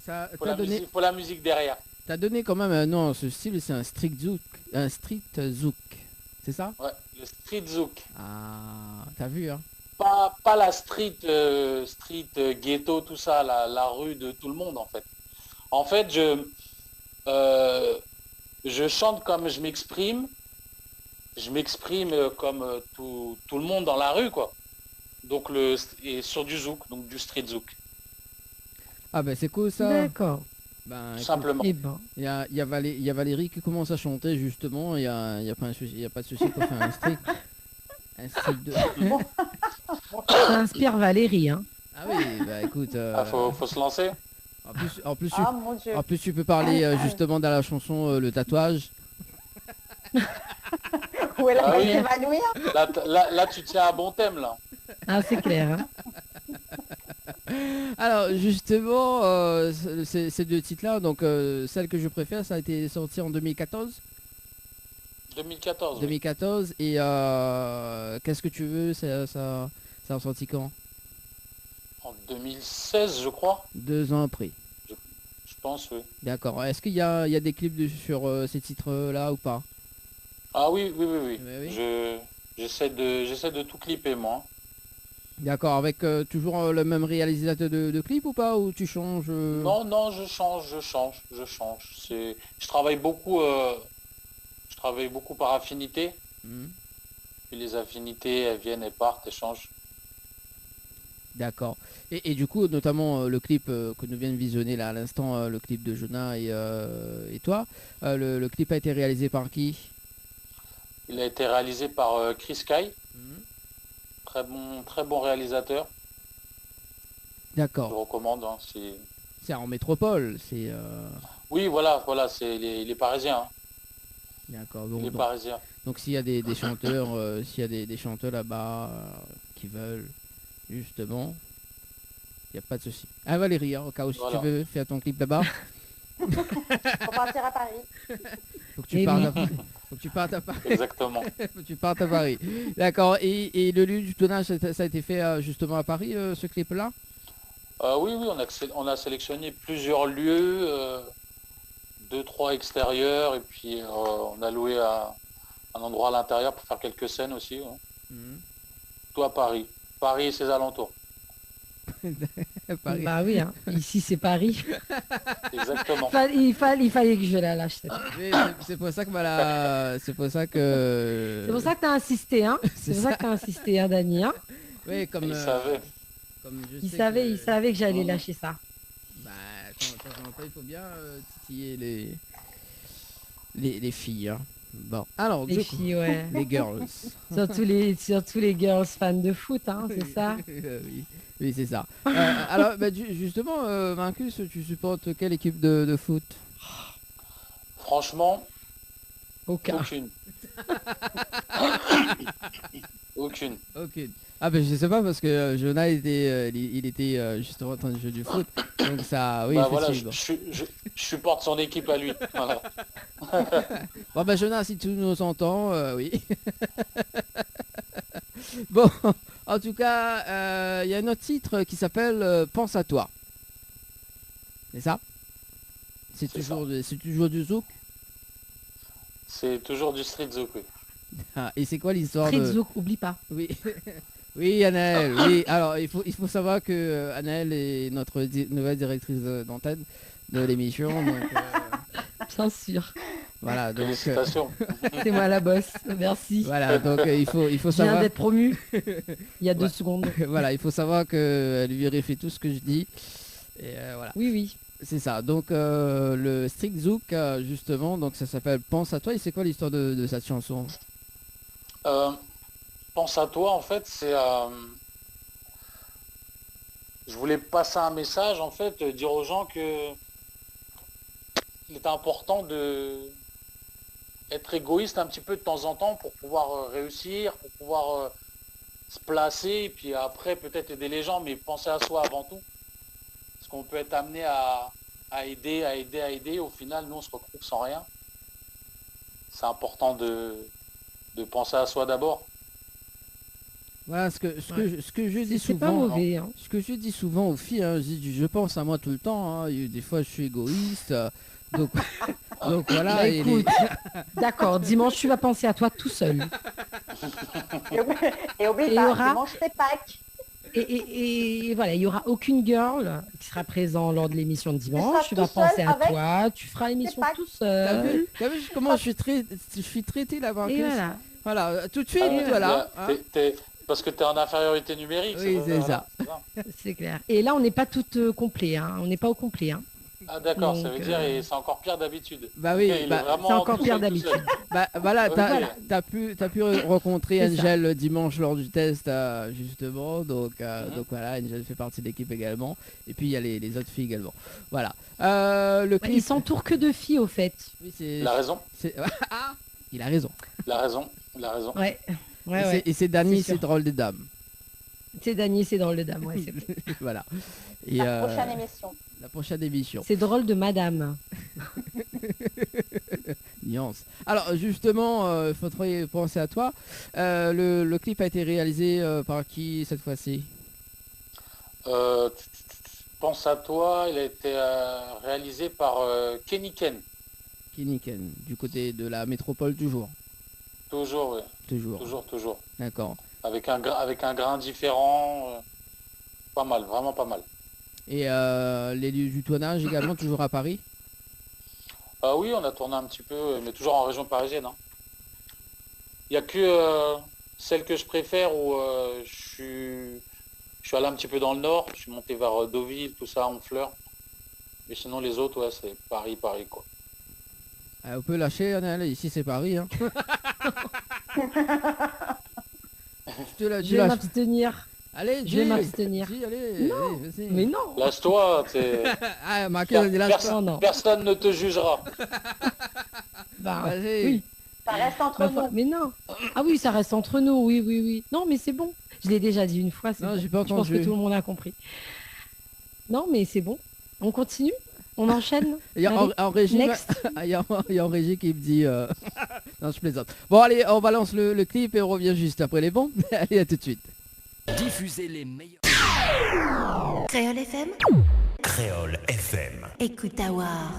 Ça Faut t'a la musique derrière. donné quand même un nom. Ce style, c'est un street zouk. Un street zouk. C'est ça? Ouais, le street zouk. Ah, t'as vu, hein? Pas la street, ghetto, tout ça, la rue de tout le monde en fait. En fait, je chante comme je m'exprime. Je m'exprime comme tout le monde dans la rue, quoi. Donc et sur du zouk, donc du street zouk, Ah ben c'est cool ça. D'accord. Ben, tout écoute, simplement. Eh ben. il y a Valérie qui commence à chanter justement. Il y a pas de souci pour faire un street. Un street de... Ça inspire Valérie, hein. Ah oui, bah écoute. Faut se lancer. En plus, Ah mon Dieu. en plus tu peux parler justement dans la chanson le tatouage. Où elle Ah va oui. s'évanouir. Là, tu tiens à bon thème, là. Ah, c'est clair, hein. Alors justement, ces deux titres-là, donc celle que je préfère, ça a été sorti en 2014. 2014. oui. 2014 et qu'est-ce que tu veux, ça a sorti quand? En 2016, je crois. 2 ans après. Je pense, oui. D'accord. Est-ce qu'il y a des clips sur ces titres-là ou pas? Ah oui. Oui, oui. J'essaie de tout clipper, moi. D'accord. Avec toujours le même réalisateur de clips ou pas? Ou tu changes Non, je change. Je travaille beaucoup par affinité. Mhm. Et les affinités, elles viennent et partent et changent. D'accord. Et du coup, notamment le clip que nous venons de visionner là à l'instant, le clip de Jonah et toi, le clip a été réalisé par qui? Il a été réalisé par Chris Sky, Mhm. très bon réalisateur. Je D'accord. recommande. Hein, C'est en métropole. C'est Oui, voilà, il est parisien. Hein. d'accord. Il est Donc, parisien. donc s'il y a des chanteurs, s'il y a des chanteurs là-bas qui veulent justement, il n'y a pas de souci. Ah Valérie, hein, au cas où si Voilà. tu veux faire ton clip là-bas, Faut partir à Paris. faut que tu Eh partes oui. à Paris. Faut que tu partes à Paris. Exactement. Faut que tu partes à Paris. D'accord. Et le lieu du tournage, ça a été fait justement à Paris, ce clip-là? Oui, on a sélectionné plusieurs lieux, 2-3 extérieurs, et puis on a loué un endroit à l'intérieur pour faire quelques scènes aussi. Ouais. Mhm. Tout à Paris. Paris et ses alentours. Paris. Bah oui, hein. Ici, c'est Paris. Exactement. Il fallait que je la lâche. cette fois. Oui, c'est pour ça que c'est pour ça que. C'est pour ça que t'as insisté, hein. C'est C'est pour ça que t'as insisté, hein, Dani, hein. Oui, comme. Il savait. Comme je Il sais savait, que- il savait que j'allais lâcher ça. Bah, quand on entend, il faut bien titiller les filles. Hein. Bon, alors, Les du coup, filles, ouais. les girls. Surtout les girls fans de foot, hein, c'est ça. Oui, oui, c'est ça. Alors, bah, justement, Marcus, tu supportes quelle équipe de foot? Franchement, Aucun. aucune. Aucune. Aucune. Ah ben je sais pas parce que Jonah était, il était justement en train de jouer du foot. Donc ça, oui, Bah voilà, effectivement. je supporte son équipe à lui. Voilà. Bon ben Jonah, si tu nous entends, oui. Bon, en tout cas, il y a un autre titre qui s'appelle Pense à toi. C'est ça? C'est C'est toujours du zouk? C'est toujours du street zouk, oui. Ah, et c'est quoi l'histoire Street de... Zouk, oublie pas. Oui, oui, Anaëlle, oui. Alors, il faut savoir que Anaëlle est notre nouvelle directrice d'antenne de l'émission. Donc, Bien sûr. voilà, donc, Félicitations. C'est moi la boss. Merci. voilà, donc il faut Je viens savoir... d'être promu il y a 2 Ouais. secondes. Voilà, il faut savoir qu'elle vérifie tout ce que je dis. Et voilà, Oui, oui. c'est ça. Donc, le Street Zouk, justement, donc ça s'appelle Pense à toi. Et c'est quoi l'histoire de cette chanson? Pense à toi, en fait, c'est... je voulais passer un message, en fait, dire aux gens que il est important être égoïste un petit peu de temps en temps pour pouvoir réussir, pour pouvoir se placer, et puis après peut-être aider les gens, mais penser à soi avant tout. Parce qu'on peut être amené à aider, au final, nous on se retrouve sans rien. C'est important de penser à soi d'abord. Voilà ce que je dis C'est pas souvent. mauvais. Hein. Ce que je dis souvent aux filles, hein, je pense à moi tout le temps. Hein, et des fois, je suis égoïste. Donc, donc voilà. Bah, et écoute, d'accord, dimanche, tu vas penser à toi tout seul. Et oublie Et il y pas, aura- dimanche c'est Pâques. Et voilà, il n'y aura aucune girl qui sera présent lors de l'émission de dimanche. Tu tout vas seul penser à avec toi, tu feras l'émission pas- tout T'as seul. vu comment je suis traité là, Et Marcus. voilà. Voilà, tout de suite, Ah, voilà. hein. Parce que tu es en infériorité numérique. Oui, c'est ça. C'est clair. Et là, on n'est pas toutes complets. Hein. On n'est pas au complet. Hein. Ah d'accord, ça Donc, veut dire et c'est encore pire d'habitude. Bah oui, Ok, il est bah, vraiment c'est encore tout pire seul, tout d'habitude. seul. Bah voilà, Ok. t'as pu rencontrer C'est ça. Angel dimanche lors du test justement, donc Mhm. donc voilà, Angel fait partie de l'équipe également, et puis il y a les autres filles également. Voilà. Le Ouais, clip. il s'entoure que de filles, au fait. Oui, c'est. La raison, Ah, il a raison. la raison, la raison. Ouais. Ouais, Et ouais. c'est Dany, C'est sûr. c'est drôle des dames. C'est Dany, c'est drôle de dame. Ouais, c'est vrai. Voilà. Et La prochaine émission. la prochaine émission. C'est drôle de madame. Nuance. Alors justement, il faudrait penser à toi. Le clip a été réalisé par qui cette fois-ci? Pense à toi, il a été réalisé par Kenny Ken. Kenny Ken, du côté de la métropole toujours. Toujours, oui. Toujours. Toujours. D'accord. Avec un grain différent. Pas mal, vraiment pas mal. Et les lieux du tournage également toujours à Paris? Ah oui, on a tourné un petit peu, mais toujours en région parisienne. Hein. Il n'y a que celle que je préfère où je suis allé un petit peu dans le nord. Je suis monté vers Deauville, tout ça, Honfleur. Mais sinon, les autres, ouais, c'est Paris, quoi. On peut lâcher, Annelle, ici c'est Paris. Hein. Tu Je vais m'abstenir. Allez, Je vais m'abstenir. dis, allez, Non, allez, vas-y. Mais non. Lâche-toi, Ah, Marcus a dit lâche-toi. Non. personne ne te jugera. Bah, Vas-y. oui. Ça reste entre Bah, nous. mais non. Ah oui, ça reste entre nous. Oui, oui, oui. Non, mais c'est bon. Je l'ai déjà dit une fois. C'est Non, bon. j'ai pas Je pense que entendu. tout le monde a compris. Non, mais c'est bon. On continue. On enchaîne. Il y a Allez, en régie, next. il y a en régie qui me dit non, je plaisante. Bon, allez, on balance le clip et on revient juste après les bons. Allez, à tout de suite. Diffusez les meilleurs. Créole FM, Créole FM. écoute Awar.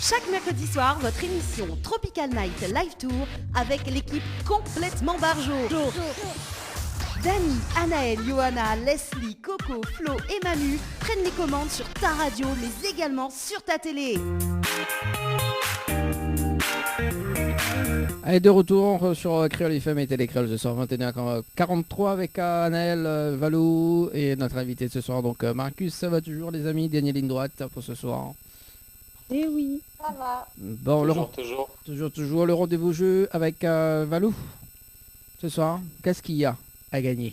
Chaque mercredi soir, votre émission Tropical Night Live Tour avec l'équipe complètement barjo. Dany, Anaël, Johanna, Leslie, Coco, Flo et Manu prennent les commandes sur ta radio, mais également sur ta télé. Allez, de retour sur Créole FM et Télécréole ce soir 21h43 avec Anaël, Valou et notre invité de ce soir, donc Marcus. Ça va toujours, les amis? Dernière ligne droite pour ce soir. Eh oui. Ça va. Bon, Toujours. le rendez-vous jeu avec Valou ce soir. Qu'est-ce qu'il y a à gagner?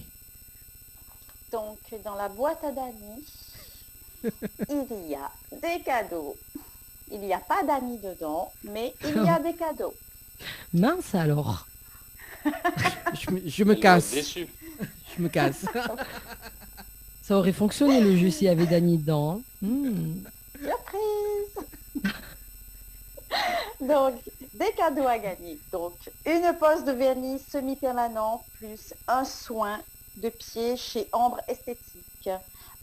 Donc, dans la boîte à Dany, il y a des cadeaux. Il n'y a pas Dany dedans, mais il y a des cadeaux. Mince alors. Je me Elle va casse. être déçue. Je me casse. Ça aurait fonctionné le jeu s'il y avait Dany dedans. Hein. Surprise. Donc, des cadeaux à gagner. Donc, une pose de vernis semi-permanent plus un soin de pied chez Ambre Esthétique.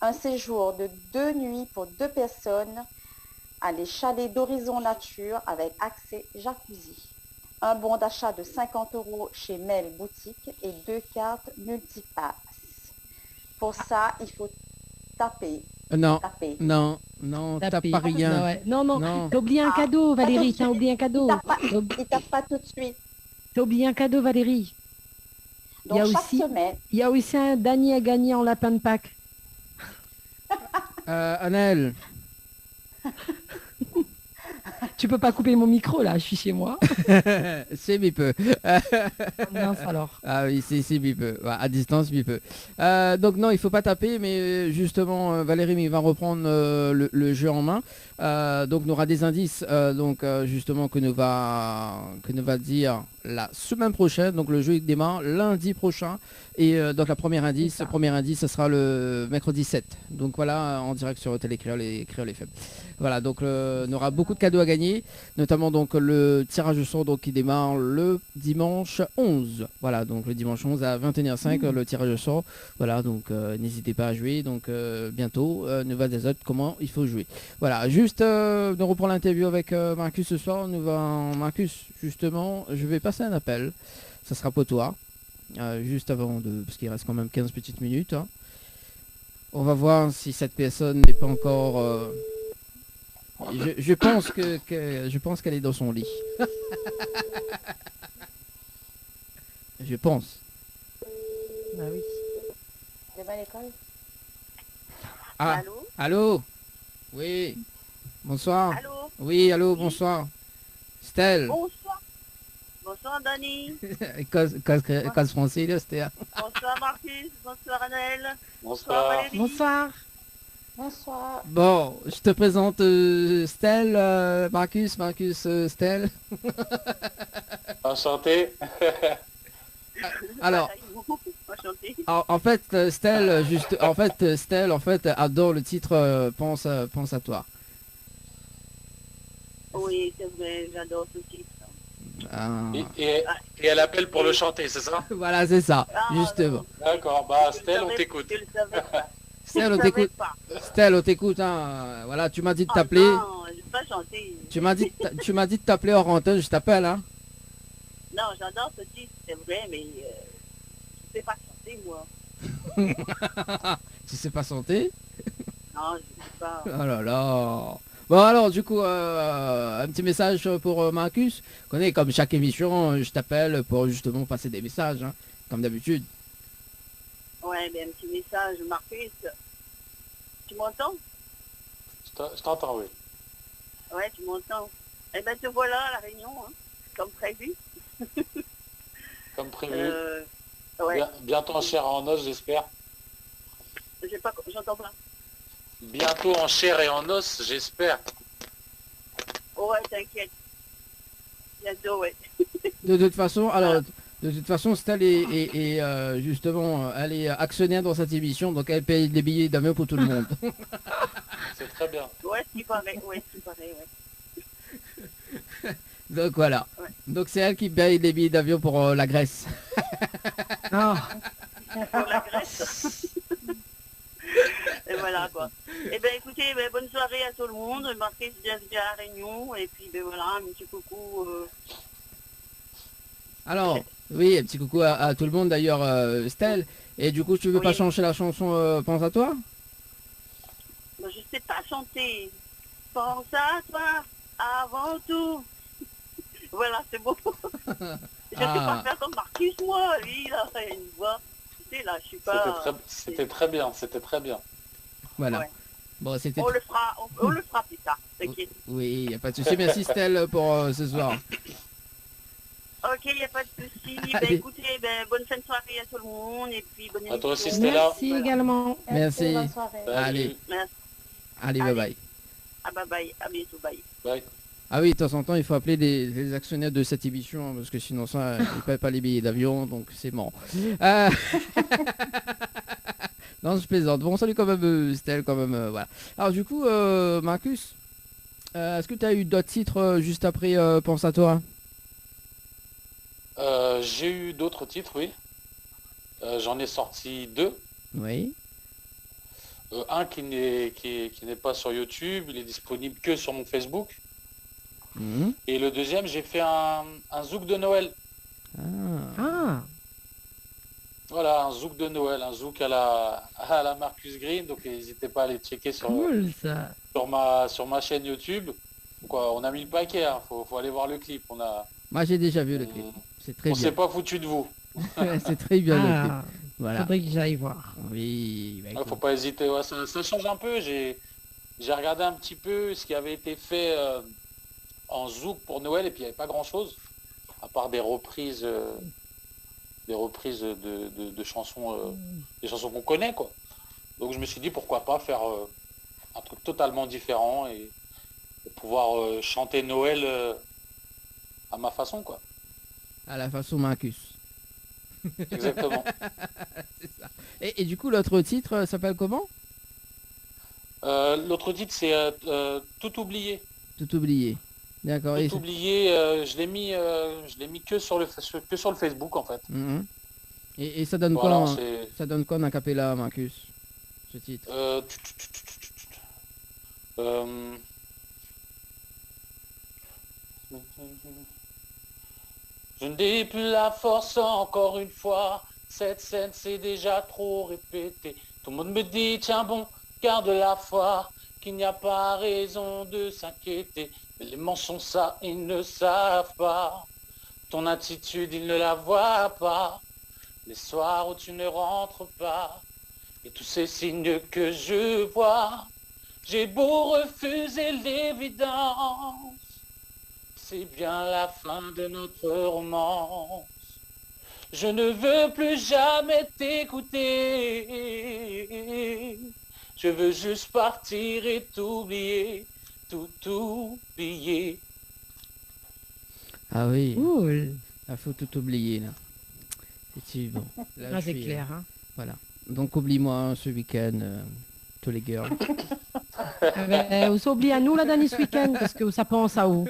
Un séjour de 2 nuits pour 2 personnes à les chalets d'Horizon Nature avec accès jacuzzi. Un bon d'achat de 50 € chez Mel Boutique et 2 cartes multipass. Pour ça, il faut taper. Non, Taper. non, t'as Taper. pas rien. Non, ouais. Non, non. Non. T'as oublié un cadeau, Valérie. T'as oublié un cadeau. Il tape pas tout de suite. T'as oublié un cadeau, Valérie. Donc, Il y a chaque aussi- semaine, Il y a aussi un Dany à gagner en lapin de Pâques. Anaël, Tu peux pas couper mon micro là, je suis chez moi. C'est Bipeux. Mince alors. Ah oui, c'est Bipeux. Ouais, à distance, Bipeux. Donc non, il faut pas taper, mais justement, Valérie il va reprendre le jeu en main. Donc on aura des indices, justement que nous va dire la semaine prochaine. Donc le jeu il démarre lundi prochain. Et donc le premier indice, ce sera le mercredi 7. Donc voilà, en direct sur Télé Créole et Créole FM. Voilà, donc on aura beaucoup de cadeaux à gagner, notamment donc le tirage au sort donc, qui démarre le dimanche 11. Voilà, donc le dimanche 11 à 21h05, le tirage au sort. Voilà, donc n'hésitez pas à jouer. Donc bientôt, Nouvelle des autres, comment il faut jouer. Voilà, juste nous reprendre l'interview avec Marcus ce soir. Marcus, justement, je vais passer un appel. Ça sera pour toi. Juste avant parce qu'il reste quand même 15 petites minutes. Hein. On va voir si cette personne n'est pas encore. Je pense je pense qu'elle est dans son lit. Je pense. Bah oui. Demain à l'école. Ah, allô. Oui. Bonsoir. Allô. Oui, allô, bonsoir. Stella. Bonsoir. Bonsoir Dani. Cause français, là, Stella. Bonsoir Marcus. Bonsoir Annelle. Bonsoir. Valérie. Bonsoir. Bonsoir. Bon, je te présente Stella, Marcus, Stella. Enchanté. Alors, Enchanté. en fait, Stella, adore le titre pense à toi. Oui, c'est vrai, j'adore ce titre. Ah. Et elle appelle pour le chanter, c'est ça? Voilà, c'est ça, justement. D'accord, bah Stella, on t'écoute. Je le savais pas. Stella, on Je t'écoute. savais pas. Stella, on t'écoute. Hein. Voilà, tu m'as dit de t'appeler. Non, je vais pas chanter. Tu m'as dit de t'appeler hors antenne, je t'appelle. Hein. Non, j'adore ce titre, c'est vrai, mais je sais pas chanter moi. Tu sais pas chanter? Non, je sais pas. Oh là là. Bon alors du coup un petit message pour Marcus. Vous connaissez, comme chaque émission, je t'appelle pour justement passer des messages, hein, comme d'habitude. Ouais, mais un petit message, Marcus. Tu m'entends? Je t'entends, oui. Ouais, tu m'entends. Eh ben te voilà à la réunion, hein, comme prévu. Comme prévu. Ouais. Bientôt en chair et en os, j'espère. J'entends pas. Bientôt en chair et en os, j'espère. Ouais, t'inquiète. Bientôt, ouais. De toute façon, Stella est justement, elle est actionnaire dans cette émission, donc elle paye les billets d'avion pour tout le monde. C'est très bien. Ouais, ce qui paraît, ouais. Donc voilà. Ouais. Donc c'est elle qui paye les billets d'avion pour la Grèce. Pour la Grèce. Et voilà quoi. Eh ben écoutez, bonne soirée à tout le monde. Marquez bienvenue à la réunion. Et puis voilà, un petit coucou. Alors, oui, un petit coucou à tout le monde d'ailleurs, Stella. Et du coup, tu veux pas changer la chanson Pense à toi? Ben, je sais pas chanter. Pense à toi avant tout. Voilà, c'est bon. Je sais pas faire comme Marcus, moi. Lui, il a une voix. Tu sais, là, je suis pas... C'était très bien. Voilà. Ouais. Bon, c'était... On le fera plus tard, t'inquiète. Oui, il n'y a pas de souci. Merci Stella pour ce soir. Ok, il n'y a pas de souci. Écoutez, bonne fin de soirée à tout le monde. Et puis bonne À toi aussi, émission. Stella. Merci également. Merci. Bonne soirée. Allez. Merci. Allez, bye bye. Ah bah bye, à bientôt, bye. Bye. Ah oui, de temps en temps, il faut appeler les actionnaires de cette émission, hein, parce que sinon ça, ils ne payent pas les billets d'avion, donc c'est mort. Non, je plaisante. Bon, salut quand même, Stella, quand même, voilà. Alors du coup, Marcus, est-ce que tu as eu d'autres titres juste après Pense à toi? J'ai eu d'autres titres, oui. J'en ai sorti 2. Oui. Un qui n'est pas sur YouTube, il est disponible que sur mon Facebook. Mhm. Et le deuxième, j'ai fait un zouk de Noël. Ah. Voilà, un zouk de Noël, un zouk à la Marcus Green. Donc n'hésitez pas à aller checker Cool ça. sur ma chaîne YouTube. Quoi, on a mis le paquet, hein. Faut aller voir le clip. Moi, j'ai déjà vu le clip. C'est très on bien. s'est pas foutu de vous. C'est très bien le clip. Voilà. Faudrait que j'aille voir. Oui. Bah, Faut pas hésiter. Ouais, ça change un peu. J'ai regardé un petit peu ce qui avait été fait en zouk pour Noël et puis il n'y avait pas grand-chose, à part des reprises de chansons, des chansons qu'on connaît, quoi. Donc je me suis dit pourquoi pas faire un truc totalement différent et pouvoir chanter Noël à ma façon, quoi. À la façon Marcus. Exactement. C'est ça. Et du coup, l'autre titre s'appelle comment? L'autre titre, c'est Tout oublié. Tout oublié. D'accord. Tout oublié, je l'ai mis que sur le Facebook, en fait. Mhm. Et ça donne Voilà, quoi ça donne quoi en acapella, Marcus, ce titre? Je n'ai plus la force encore une fois, cette scène c'est déjà trop répété. Tout le monde me dit tiens bon, garde la foi, qu'il n'y a pas raison de s'inquiéter. Mais les mensonges ça ils ne savent pas, ton attitude ils ne la voient pas. Les soirs où tu ne rentres pas, et tous ces signes que je vois, j'ai beau refuser l'évidence. C'est bien la fin de notre romance. Je ne veux plus jamais t'écouter. Je veux juste partir et t'oublier, tout oublier. Ah oui. Cool. Il faut tout oublier là. Effectivement. Là, Ah, je c'est suis, clair. Hein. Voilà. Donc oublie-moi ce week-end, tous les girls. On s'oublie à nous là dernier ce week-end parce que ça pense à où.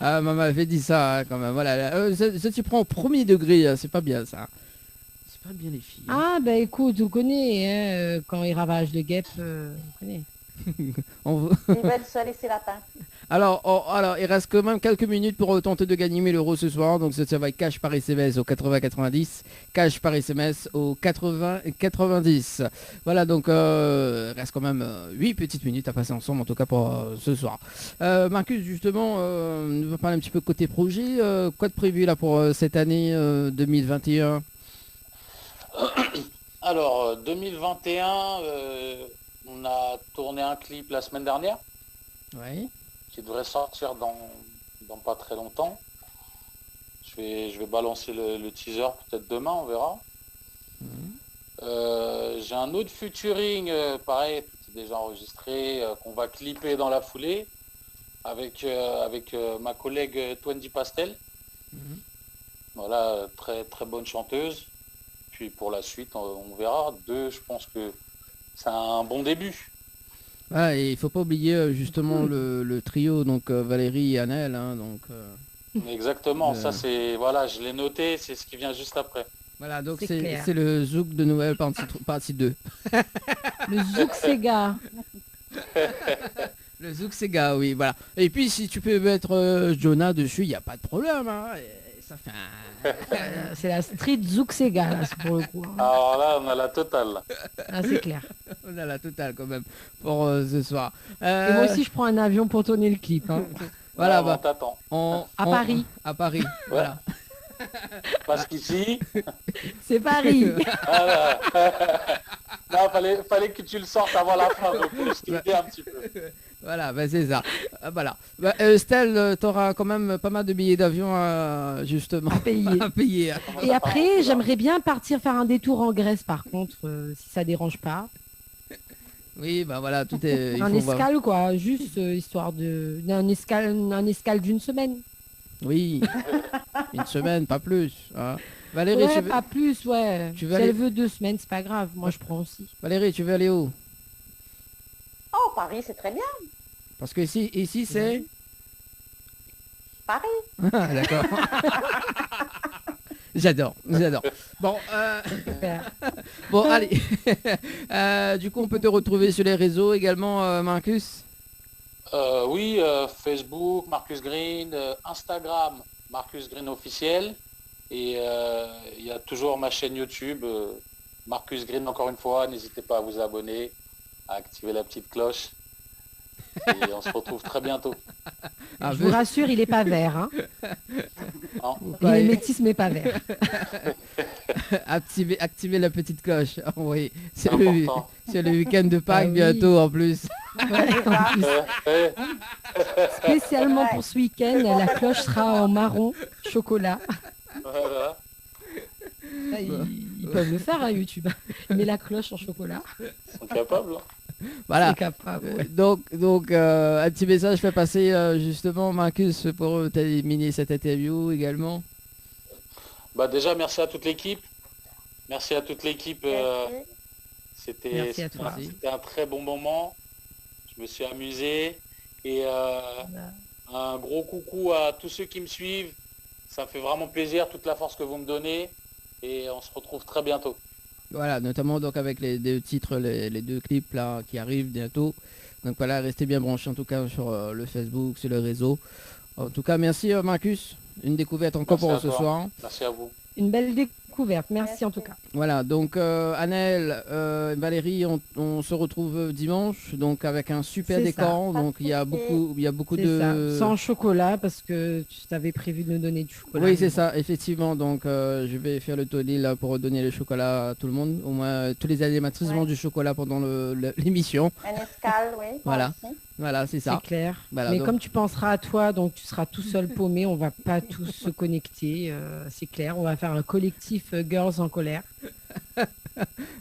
Ah, maman avait dit ça hein, quand même. Voilà. Ça tu prends au premier degré, hein, c'est pas bien ça. C'est pas bien les filles. Ah ben écoute, vous connaissez, hein, quand ils ravagent le guêpe, vous connaissez. Ils veulent se laisser lapin. Alors, il reste quand même quelques minutes pour tenter de gagner 1000 € ce soir. Donc ça va être cash par SMS au 80-90, cash par SMS au 80-90. Voilà, donc il reste quand même 8 petites minutes à passer ensemble en tout cas pour ce soir. Marcus, justement, nous va parler un petit peu côté projet. Quoi de prévu là pour cette année 2021? Alors, 2021, on a tourné un clip la semaine dernière. Oui. Qui devrait sortir dans pas très longtemps. Je vais balancer le teaser peut-être demain, on verra. J'ai un autre featuring, pareil, tout est déjà enregistré, qu'on va clipper dans la foulée avec ma collègue Twenty Pastel. Voilà, très très bonne chanteuse. Puis pour la suite, on verra. Je pense que c'est un bon début. Ah, et il faut pas oublier justement le trio, donc Valérie et Annelle. Hein, donc, exactement, ça c'est, voilà, je l'ai noté, c'est ce qui vient juste après. Voilà, donc c'est le Zouk de Noël partie 2. Le Zouk Sega. Le Zouk Sega, oui, voilà. Et puis si tu peux mettre Jonah dessus, il n'y a pas de problème. Hein, ça fait c'est la street Zouk Sega, là, pour le coup. Hein. Alors là, on a la totale. Ah, c'est clair. On a la totale quand même pour ce soir. Et moi aussi, je prends un avion pour tourner le clip. Hein. Voilà, on t'attend. À Paris. À Paris, ouais. Voilà. Parce qu'ici... C'est Paris. Voilà. Non, fallait que tu le sortes avant la fin, donc je t'ai un petit peu. Voilà, bah c'est ça. Voilà. Bah, Estelle, t'auras quand même pas mal de billets d'avion justement à payer. Et après, j'aimerais bien partir faire un détour en Grèce, par contre, si ça dérange pas. Oui, bah voilà, tout est... un escale, quoi, juste histoire d'un escale d'une semaine. Oui, une semaine, pas plus. Hein. Valérie, ouais, pas plus, ouais. Si elle veut 2 semaines, c'est pas grave, moi je prends aussi. Valérie, tu veux aller où? Oh, Paris, c'est très bien. Parce que ici c'est... Paris. Ah, d'accord. J'adore. Bon, bon, allez. Du coup, on peut te retrouver sur les réseaux également, Marcus? Oui, Facebook, Marcus Green, Instagram, Marcus Green officiel. Et il y a toujours ma chaîne YouTube, Marcus Green, encore une fois. N'hésitez pas à vous abonner, à activer la petite cloche. Et on se retrouve très bientôt. Je vous rassure, il n'est pas vert. Hein. Non. Il est métis, mais pas vert. Activez la petite cloche. Oui, c'est le week-end de Pâques bientôt en plus. Ouais. Spécialement pour ce week-end, la cloche sera en marron chocolat. Voilà. Ah, ils peuvent le faire à YouTube. Mais la cloche en chocolat. Ils sont capables. Hein. Voilà. C'est capable, ouais. Donc un petit message fait passer justement Marcus pour terminer cette interview également. Bah déjà merci à toute l'équipe. Merci à toute l'équipe. C'était un très bon moment. Je me suis amusé. Et un gros coucou à tous ceux qui me suivent. Ça me fait vraiment plaisir, toute la force que vous me donnez. Et on se retrouve très bientôt. Voilà, notamment donc avec les deux titres, les deux clips là qui arrivent bientôt. Donc voilà, restez bien branchés en tout cas sur le Facebook, sur le réseau. En tout cas, merci Marcus. Une découverte encore pour ce soir. Merci à vous. Une belle découverte, merci en tout cas. Voilà, donc Anaël, Valérie, on se retrouve dimanche, donc avec un super décor. Donc il y a beaucoup de... Sans chocolat, parce que tu t'avais prévu de nous donner du chocolat. Oui, c'est ça, effectivement. Donc je vais faire le tollé là pour donner le chocolat à tout le monde. Au moins, tous les animatrices vendent du chocolat pendant l'émission. Un escale, oui. Voilà. Voilà, c'est ça. C'est clair. Voilà, mais donc... comme tu penseras à toi, donc tu seras tout seul paumé, on va pas tous se connecter, c'est clair. On va faire un collectif Girls en colère.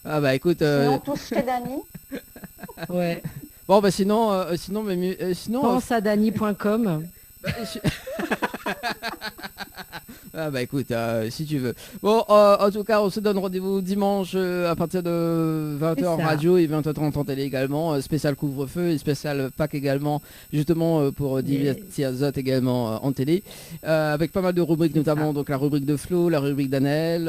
Ah bah écoute... Sinon, tous chez Dani. Ouais. Bon bah sinon... Pense à Dani.com. Ah bah écoute, si tu veux. Bon, en tout cas, on se donne rendez-vous dimanche à partir de 20h en radio et 20h30 en télé également. Spécial couvre-feu et spécial Pâques également, justement pour divertir Zot également en télé. Avec pas mal de rubriques, notamment donc la rubrique de Flo, la rubrique d'Anaël,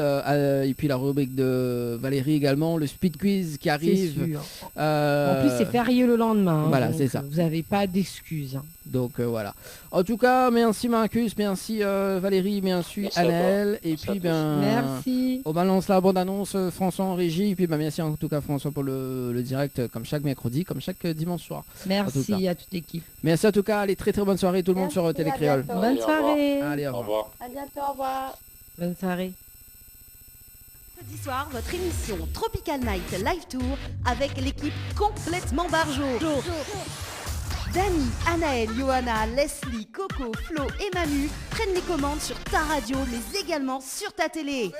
et puis la rubrique de Valérie également, le speed quiz qui arrive. En plus, c'est férié le lendemain. Voilà, c'est ça. Vous n'avez pas d'excuses. Donc voilà. En tout cas, merci Marcus, merci Valérie, merci Anaël, et puis merci. On balance la bande annonce François en régie, et puis merci en tout cas François pour le direct comme chaque mercredi, comme chaque dimanche soir. Merci à toute l'équipe. Merci en tout cas, allez, très bonne soirée tout le monde sur Télécréole. Bonne soirée. Allez, au revoir. À bientôt, au revoir. Bonne soirée. Jeudi soir, votre émission Tropical Night Live Tour avec l'équipe complètement barjo. Dani, Anaël, Johanna, Leslie, Coco, Flo et Manu prennent les commandes sur ta radio mais également sur ta télé.